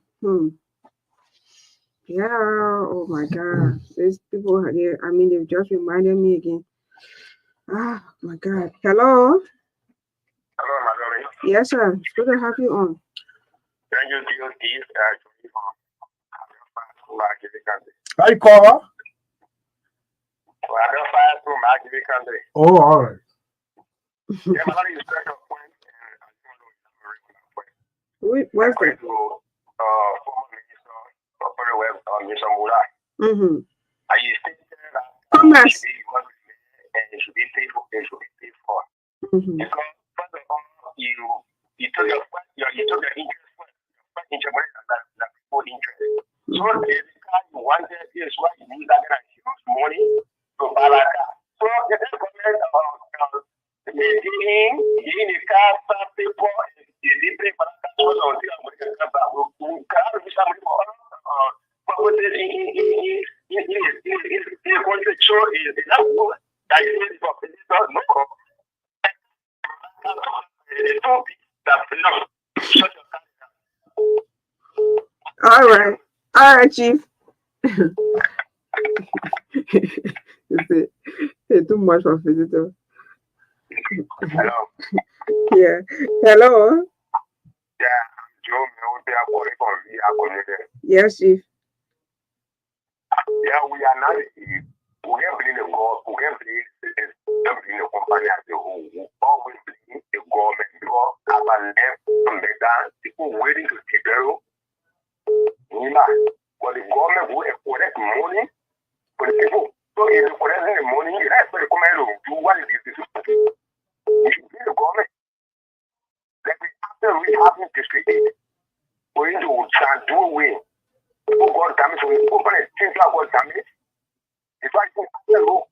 Speaker 1: Yeah. Oh my God. These people here. I mean, they've just reminded me again. Ah, my God. Hello.
Speaker 5: Hello, Magdalene.
Speaker 1: Yes, sir. It's good to have you on.
Speaker 5: Thank you, DOT.
Speaker 3: How you call her? Oh, all right.
Speaker 5: Yeah, my name is Special Point, and I don't know if I'm
Speaker 1: What's that?
Speaker 5: former minister of Federal Web, Mr. Mula. I stated that
Speaker 1: Commerce.
Speaker 5: it should be paid for. Because first of all, you took your interest first. Your interest that people interest. So the car you wanted is why you need that kind of huge money to buy that car. So the government the car start people they pay for that car so until I'm going to come back. We can't be somebody for in the country show is that good that you need for visitors no. It's too big that belongs to your car.
Speaker 1: All right, Chief. It's too much for visitor.
Speaker 5: Hello.
Speaker 1: Yeah. Hello.
Speaker 5: Yeah, Joe, me will be a
Speaker 1: Yes, Chief.
Speaker 5: yeah, we are not. We can bring the God. We can bring the company as a whole. We always bring the government because as a left from the down, people waiting to take care of. But the government will collect money for the people. So if you collect the money, that's for the government to do what it is supposed to do. We should bring the government. Like after we have district aid, we need to try and do away. People got damage from the company. Things like got damage. It's like after all.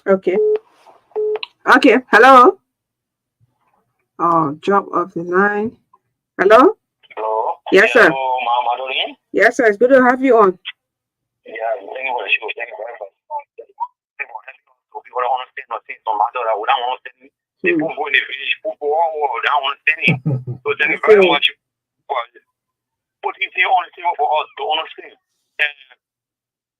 Speaker 1: Okay. Okay. Hello. Oh, drop off the line. Hello.
Speaker 5: Hello.
Speaker 1: Yes, sir.
Speaker 5: Hello, Magdalene.
Speaker 1: Yes, sir. It's good to have you on.
Speaker 5: Yeah, thank you for the show. Thank you very much. People don't understand nothing. So my daughter, we don't understand. People go in the village, people all don't understand it. So thank you very much for putting things on the table for us to understand. And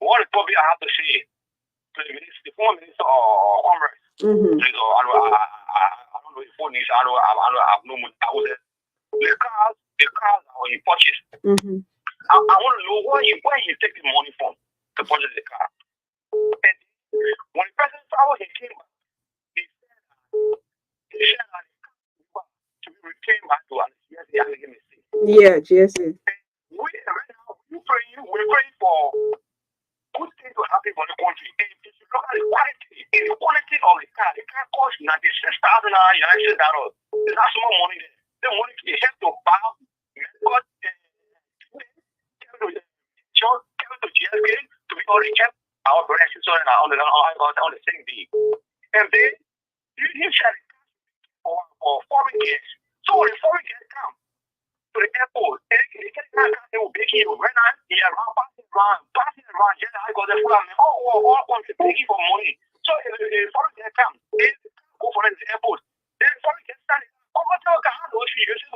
Speaker 5: what is probably I have to say to the minister, the former minister of commerce. I don't know if phone is, I have no money. The cars are in purchase. I want to know where you take the money from to purchase the car. And when the president traveled, he came back. He said that to be returned back to us. Yes, he has to give me say.
Speaker 1: Yeah, GSA.
Speaker 5: We right now we're praying for good things to happen for the country. And if you look at the quality of the car costs $96,000 United States. There's not so much money there. The money they have to buy to GSK to be able to check our branches on the same day. And then you said for foreign guests. So the foreign guests come to the airport. They will make you right now. Passing around. Yeah, I got the flag. All countries begging for money. So if foreign guests come, they go for the airport. Then foreign guests stand. Oh, what the hell? You say,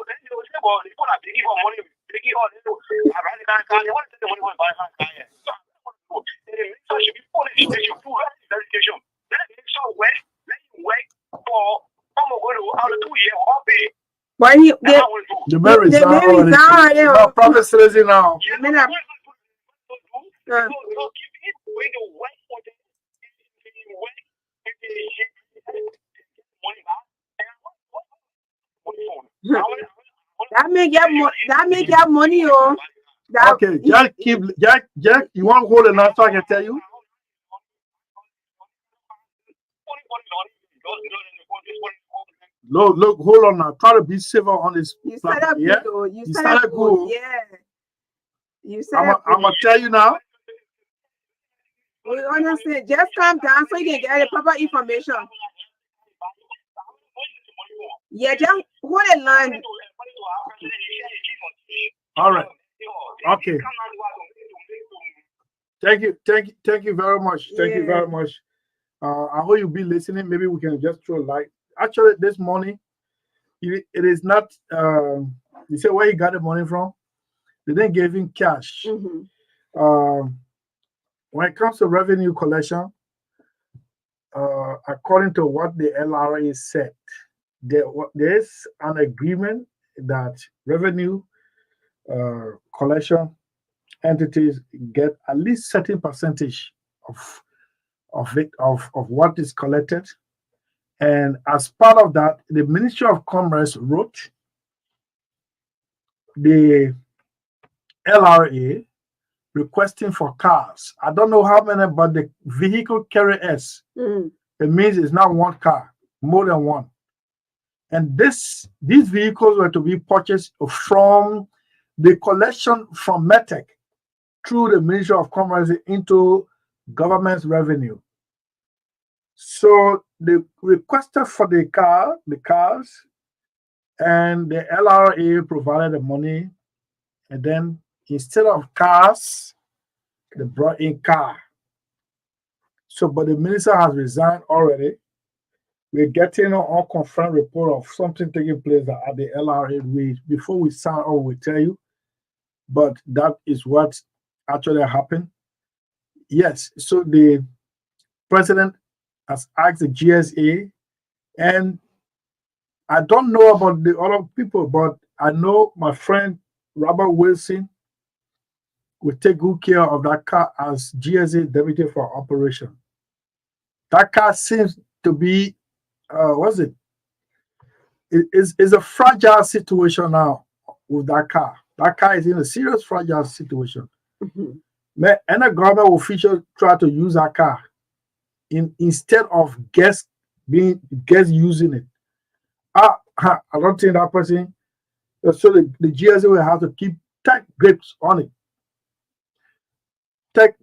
Speaker 5: well, people are begging for money. Begging all this. I rather can't call you. What is the money for buying a car? So they should be punished. They should do verification. Then they should wait. Let you wait for out of 2 years or pay.
Speaker 1: Why you
Speaker 3: the mayor is down already. No, Prophet Celestin now.
Speaker 1: That make your money, oh.
Speaker 3: Okay, Jack, you want to hold it now so I can tell you? Look, hold on now. Try to be civil on this.
Speaker 1: You started
Speaker 3: yeah?
Speaker 1: good.
Speaker 3: You started good.
Speaker 1: Yeah. You started
Speaker 3: I'm going to tell you now.
Speaker 1: We understand. Just calm down so you can get the proper information. Yeah, just hold the line.
Speaker 3: All right. Okay. Thank you very much. Thank you very much. I hope you'll be listening. Maybe we can just throw a light. Actually, this morning, it is not. You say where he got the money from? They didn't give him cash. When it comes to revenue collection, according to what the LRA said, there's an agreement that revenue collection entities get at least certain percentage of what is collected. And as part of that, the Ministry of Commerce wrote the LRA requesting for cars. I don't know how many, but the vehicle carriers, it means it's not one car, more than one. And these vehicles were to be purchased from the collection from METEC through the Ministry of Commerce into government's revenue. So they requested for the cars, and the LRA provided the money. And then instead of cars, they brought in car. So, but the minister has resigned already. We're getting an unconfirmed report of something taking place at the LRA. Before we sign on, we'll tell you. But that is what actually happened. Yes, so the president has asked the GSA, and I don't know about the other people, but I know my friend Robert Wilson will take good care of that car as GSA deputy for operation. That car seems to be, what's it? It's a fragile situation now with that car. That car is in a serious fragile situation.
Speaker 1: Mhm.
Speaker 3: Any government official try to use that car instead of guests using it. I don't think that person. So the GSA will have to keep tight grips on it. Tight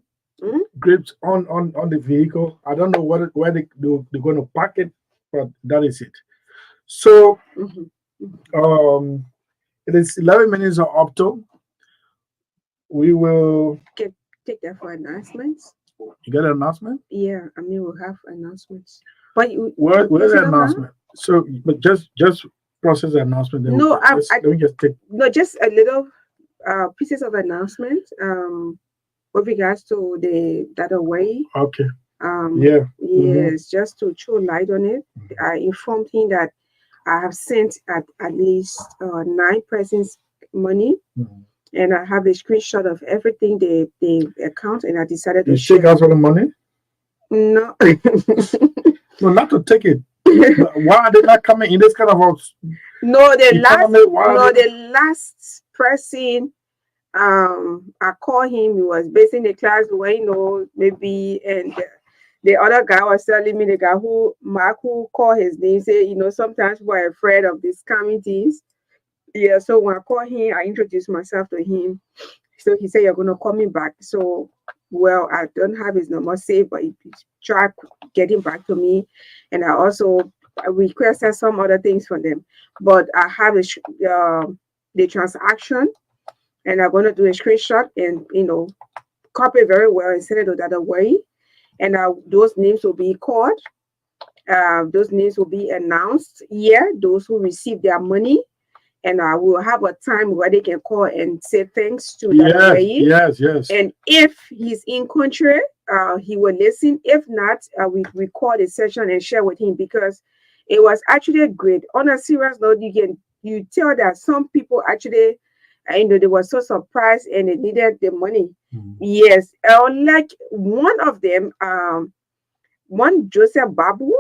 Speaker 1: Mhm.
Speaker 3: grips on the vehicle. I don't know where they're going to park it, but that is it. So
Speaker 1: Mhm.
Speaker 3: it is 11 minutes of up to. We will
Speaker 1: Take that for announcements.
Speaker 3: you get an announcement.
Speaker 1: Yeah, I mean we'll have announcements. But
Speaker 3: Where's
Speaker 1: close
Speaker 3: the
Speaker 1: it up now?
Speaker 3: announcement? So, but just process the announcement. Then
Speaker 1: No,
Speaker 3: let me just take.
Speaker 1: no, just a little pieces of announcement. With regards to the that way.
Speaker 3: Okay.
Speaker 1: Yeah.
Speaker 3: Mhm.
Speaker 1: Yes, just to throw light on it. I informed him that I have sent at least 9 persons money,
Speaker 3: Mhm.
Speaker 1: and I have a screenshot of everything the account, and I decided to
Speaker 3: You
Speaker 1: share.
Speaker 3: take out all the money?
Speaker 1: No.
Speaker 3: No, not to take it. But why are they not coming in this kind of
Speaker 1: No, the last
Speaker 3: economy? Why
Speaker 1: no
Speaker 3: are they?
Speaker 1: the last person I called him. He was based in the class where maybe, and the other guy was telling me, the guy who Mark, who called his name, say sometimes we're afraid of these scamming things. Yeah, so when I called him, I introduced myself to him. So he said, "You're gonna call me back." So, well, I don't have his number saved, but he tried getting back to me, and I also requested some other things from them. But I have the transaction, and I'm gonna do a screenshot and copy it very well and send it to the other way. And those names will be called. Those names will be announced here. Those who receive their money, and I will have a time where they can call and say thanks to that
Speaker 3: Yes,
Speaker 1: way.
Speaker 3: yes.
Speaker 1: And if he's in country, he will listen. If not, we record a session and share with him, because it was actually great. On a serious note, you tell that some people actually, they were so surprised and they needed the money.
Speaker 3: Mhm.
Speaker 1: Yes, like one of them, one Joseph Babu.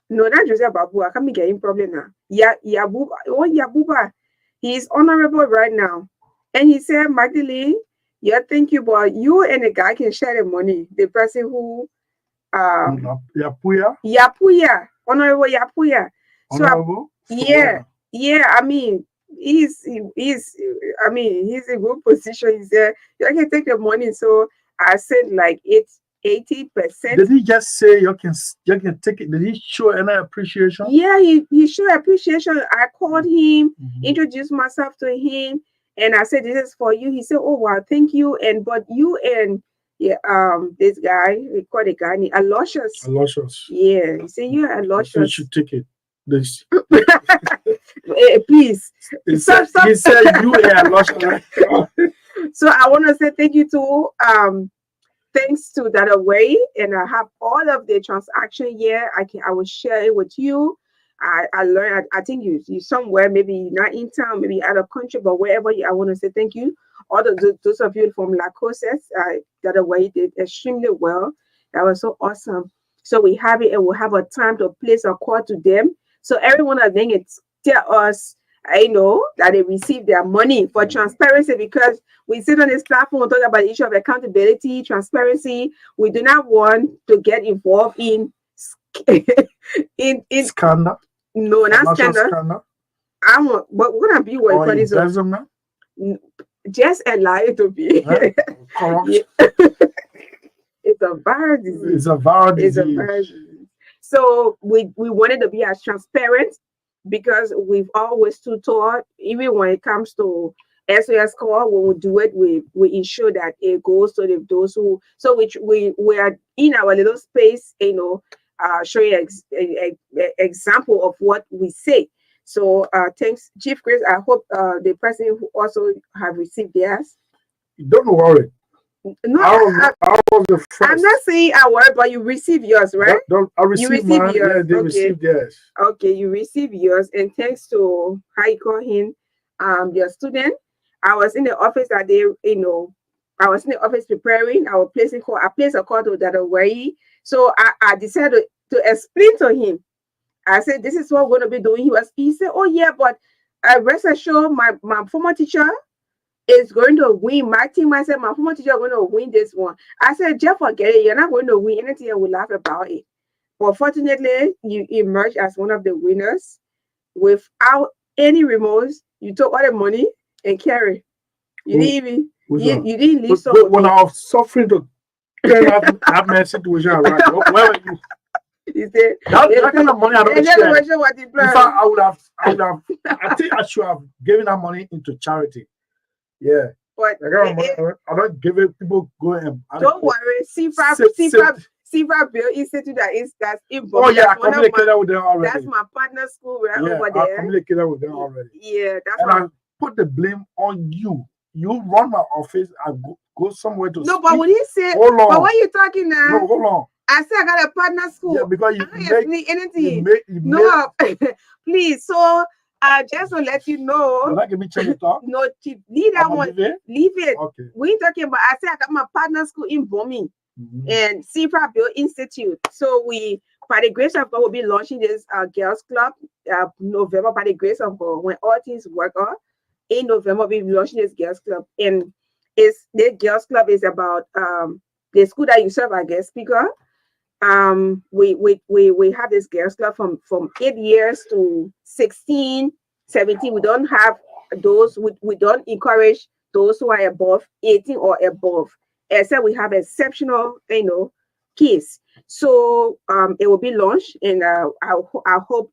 Speaker 1: No, not Joseph Babu. I can't get him problem now. Yeah, Yabuba. Oh, Yabuba. He's honorable right now. And he said, Magdalene, yeah, thank you, but you and the guy can share the money. The person who,
Speaker 3: Yapuya,
Speaker 1: Yapuya, Honorable Yapuya. So,
Speaker 3: honorable.
Speaker 1: yeah, I mean, he's in good position. He said, you can take the money. So I said like 80%.
Speaker 3: Did he just say you can take it? Did he show any appreciation?
Speaker 1: Yeah, he showed appreciation. I called him,
Speaker 3: Mhm.
Speaker 1: introduced myself to him, and I said, "This is for you." He said, "Oh wow, thank you." And but you and this guy, we call the guy Aloysius.
Speaker 3: Aloysius.
Speaker 1: Yeah, he said you're
Speaker 3: So you
Speaker 1: Aloysius.
Speaker 3: should take it. This,
Speaker 1: Please.
Speaker 3: he said you are Aloysius. Right?
Speaker 1: So I want to say thank you to thanks to that away, and I have all of the transaction here. I will share it with you. I learned. I think you somewhere, maybe not in town, maybe out of country, but wherever you. I want to say thank you. All those of you from La Cosas, that away did extremely well. That was so awesome. So we have it, and we'll have a time to place a call to them. So everyone I think it's tell us. I know that they receive their money for transparency, because we sit on this platform and talk about the issue of accountability, transparency. We do not want to get involved in in
Speaker 3: Scandal.
Speaker 1: no, not scandal.
Speaker 3: Scandal.
Speaker 1: But we're gonna be what
Speaker 3: Or
Speaker 1: it is.
Speaker 3: embezzlement.
Speaker 1: Just allow it to be.
Speaker 3: Corruption.
Speaker 1: It's a virus disease.
Speaker 3: It's a viral
Speaker 1: It's a
Speaker 3: disease.
Speaker 1: virus disease. So we wanted to be as transparent, because we've always stood tall, even when it comes to SOS call. When we do it, we ensure that it goes to those who. So we are in our little space, showing example of what we say. So thanks, Chief Chris. I hope the person who also have received theirs.
Speaker 3: Don't worry.
Speaker 1: No,
Speaker 3: I was the
Speaker 1: I'm
Speaker 3: first.
Speaker 1: not saying I work, but you receive yours, right?
Speaker 3: I
Speaker 1: You
Speaker 3: received
Speaker 1: receive
Speaker 3: mine.
Speaker 1: yours.
Speaker 3: Yeah, they
Speaker 1: Okay.
Speaker 3: received theirs.
Speaker 1: Okay, you receive yours, and thanks to how you call him, your student. I was in the office that day, I was in the office preparing. I placed a call to that way. So I decided to explain to him. I said, this is what we're gonna be doing. He said, oh yeah, but rest assured, my former teacher is going to win. My team, I said, my former teacher is going to win this one. I said, Jeff, forget it. You're not going to win anything, and we laugh about it. But fortunately, you emerged as one of the winners without any remorse. You took all the money and carry. You didn't even you didn't leave some for
Speaker 3: when
Speaker 1: me.
Speaker 3: I was suffering to turn that man situation around, where were you?
Speaker 1: He said,
Speaker 3: That kind of money I don't share.
Speaker 1: what
Speaker 3: In fact, I think I should have given that money into charity. Yeah.
Speaker 1: But
Speaker 3: I don't give it. People go and
Speaker 1: don't worry, CFA Bill Institute that's in
Speaker 3: Oh yeah, I
Speaker 1: that's one of
Speaker 3: communicated
Speaker 1: my
Speaker 3: with them already.
Speaker 1: that's my partner school right
Speaker 3: Yeah,
Speaker 1: over
Speaker 3: I
Speaker 1: there.
Speaker 3: communicated with them already.
Speaker 1: Yeah, that's
Speaker 3: And
Speaker 1: my
Speaker 3: I put the blame on you. You run my office. I go somewhere to
Speaker 1: no,
Speaker 3: speak.
Speaker 1: but when he said,
Speaker 3: Hold on.
Speaker 1: but what you talking now?
Speaker 3: No, hold on.
Speaker 1: I said I got a partner school.
Speaker 3: Yeah, because you
Speaker 1: I ain't
Speaker 3: make
Speaker 1: anything.
Speaker 3: you
Speaker 1: No, please. So just to let you know.
Speaker 3: Will that give me chance to talk?
Speaker 1: No, leave that one. Leave it.
Speaker 3: Okay.
Speaker 1: We ain't talking about. I said I got my partner school in Bomi and CFA Bill Institute. So we, by the grace of God, will be launching this girls club November. By the grace of God, when all things work out in November, we'll be launching this girls club. And the girls club is about the school that you serve as guest speaker. We have this girls club from 8 years to 16, 17. We don't have those, we don't encourage those who are above 18 or above, except we have exceptional kids. So it will be launched, and I hope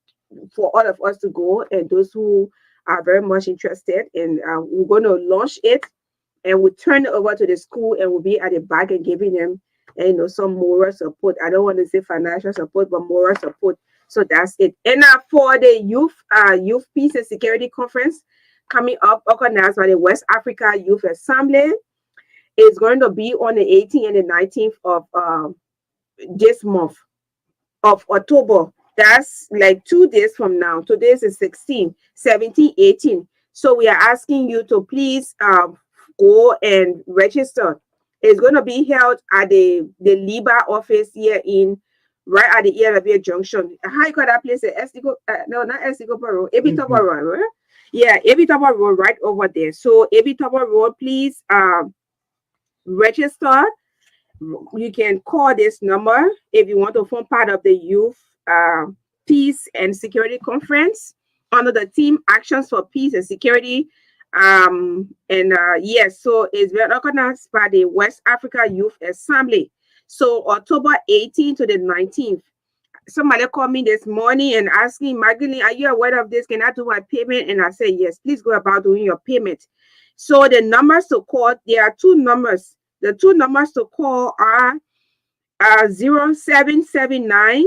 Speaker 1: for all of us to go, and those who are very much interested, and we're going to launch it, and we turn it over to the school, and we'll be at the back and giving them some moral support. I don't want to say financial support, but moral support. So that's it. And for the youth peace and security conference coming up, organized by the West Africa Youth Assembly, is going to be on the 18th and the 19th of this month of October. That's like 2 days from now. Today is 16, 17, 18. So we are asking you to please go and register. It's going to be held at the LIBA office here right at the ELW Junction. How you call that place? No, not Estico Road. Ebitoba Road, right? Yeah, Ebitoba Road right over there. So Ebitoba Road, please register. You can call this number if you want to form part of the youth peace and security conference under the team actions for peace and security. Yes, so it's been organized by the West Africa Youth Assembly. So October 18th to the 19th. Somebody called me this morning and asking, Magdalene, are you aware of this? Can I do my payment? And I said, yes, please go about doing your payment. So the numbers to call, there are 2 numbers. The 2 numbers to call are 0779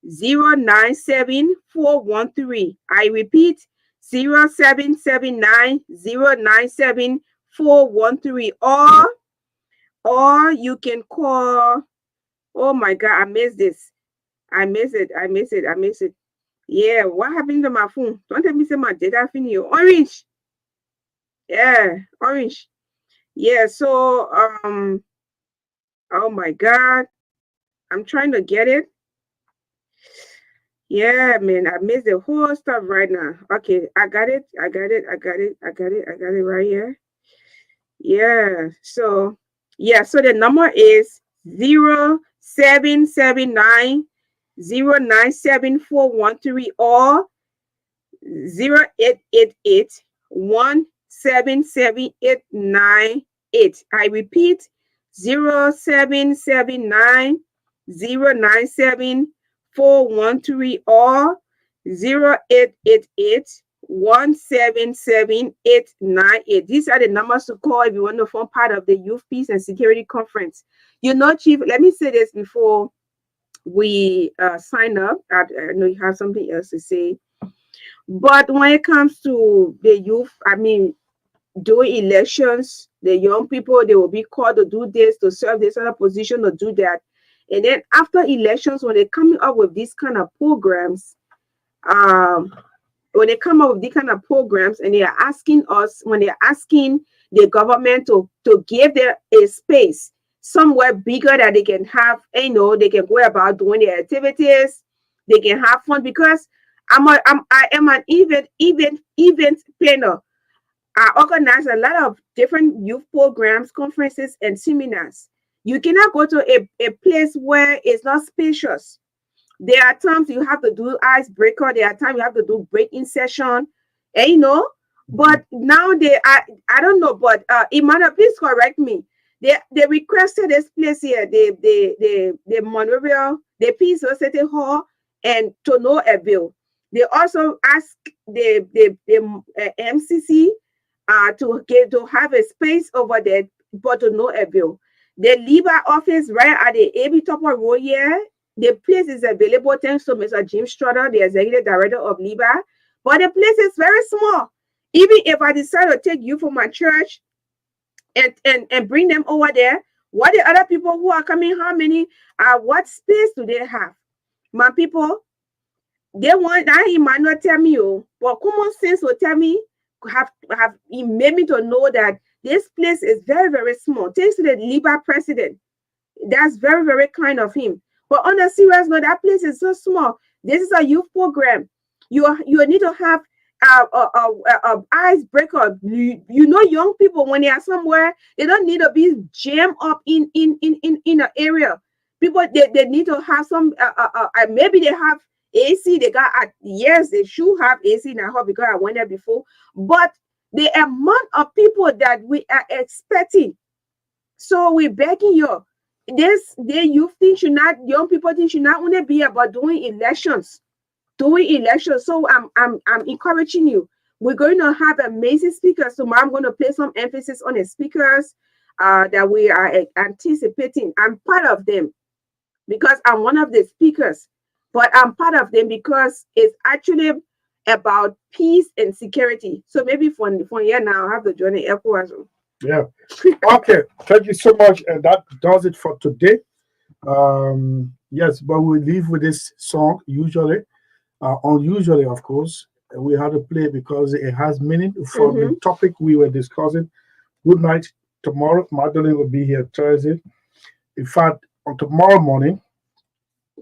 Speaker 1: 097 413. I repeat, 0779 097 413. Or you can call, oh my God, I missed this. I miss it. Yeah, what happened to my phone? Don't tell me say my data finished. Orange. Yeah, orange. Yeah, so oh my God. I'm trying to get it. Yeah, man, I missed the whole stuff right now. Okay, I got it right here. Yeah, so the number is 0779 097 413 or 0888 177 I repeat, 0779 097 413 or 0888 177 These are the numbers to call if you want to form part of the Youth Peace and Security Conference. Chief, let me say this before we sign up. I know you have something else to say. But when it comes to the youth, I mean, during elections, the young people, they will be called to do this, to serve this other position, to do that. And then after elections, when they're coming up with these kind of programs, um, when they come up with these kind of programs and they are asking us, when they're asking the government to give them a space somewhere bigger that they can have, they can go about doing their activities, they can have fun, because I am an event planner. I organize a lot of different youth programs, conferences, and seminars. You cannot go to a place where it's not spacious. There are times you have to do icebreaker. There are times you have to do break-in session. But now I don't know, but Emmanuel, please correct me. They requested this place here, the Monrovia, the Peace Society Hall, and to no avail. They also asked the MCC to have a space over there, but to no avail. The LIBA office right at the AB Topper Road here, the place is available thanks to Mr. Jim Strutter, the executive director of LIBA, but the place is very small. Even if I decide to take you from my church and bring them over there, what the other people who are coming, how many, what space do they have? My people, they want that. He might not tell me, but common sense will tell me, he made me to know that this place is very, very small. Thanks to the LIBA president. That's very, very kind of him. But on a serious note, that place is so small. This is a youth program. You need to have a icebreaker. Young people, when they are somewhere, they don't need to be jammed up in an area. People, they need to have some. Maybe they have AC. They got yes, they should have AC now because I went there before. But the amount of people that we are expecting, so we're begging you. Young people think should not only be about doing elections. So I'm encouraging you. We're going to have amazing speakers tomorrow. I'm going to place some emphasis on the speakers that we are anticipating. I'm part of them because I'm one of the speakers, but I'm part of them because it's actually about peace and security. So maybe for here now, I have to join the echo as well.
Speaker 3: Yeah. Okay. Thank you so much. And that does it for today. Yes, but we leave with this song usually. Unusually, of course, we had to play because it has meaning for the topic we were discussing. Good night. Tomorrow, Magdalene will be here Thursday. In fact, on tomorrow morning,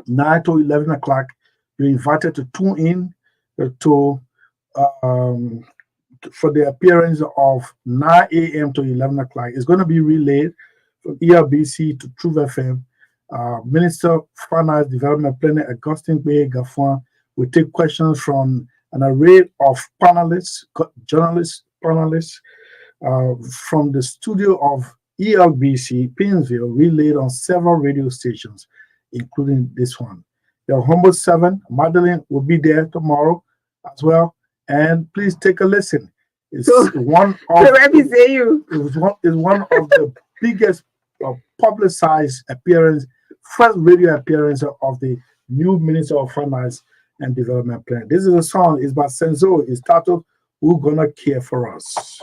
Speaker 3: 9 to 11 o'clock, you're invited to tune in for the appearance of 9 a.m. to 11 o'clock. It's going to be relayed from ERBC to Truth FM. Minister of Finance Development Planner Augustine B. Gaffon will take questions from an array of panelists, journalists, panelists from the studio of ELBC, Painesville, relayed on several radio stations, including this one. Your humble servant, Magdalene, will be there tomorrow as well. And please take a listen. It's one of the biggest publicized appearance, first radio appearance of the new Minister of Finance and Development Plan. This is a song. It's by Senzo. It's titled "Who Gonna Care for Us."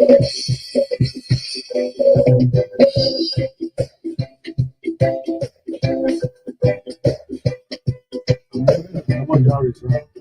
Speaker 3: I'm on Jarvis, right?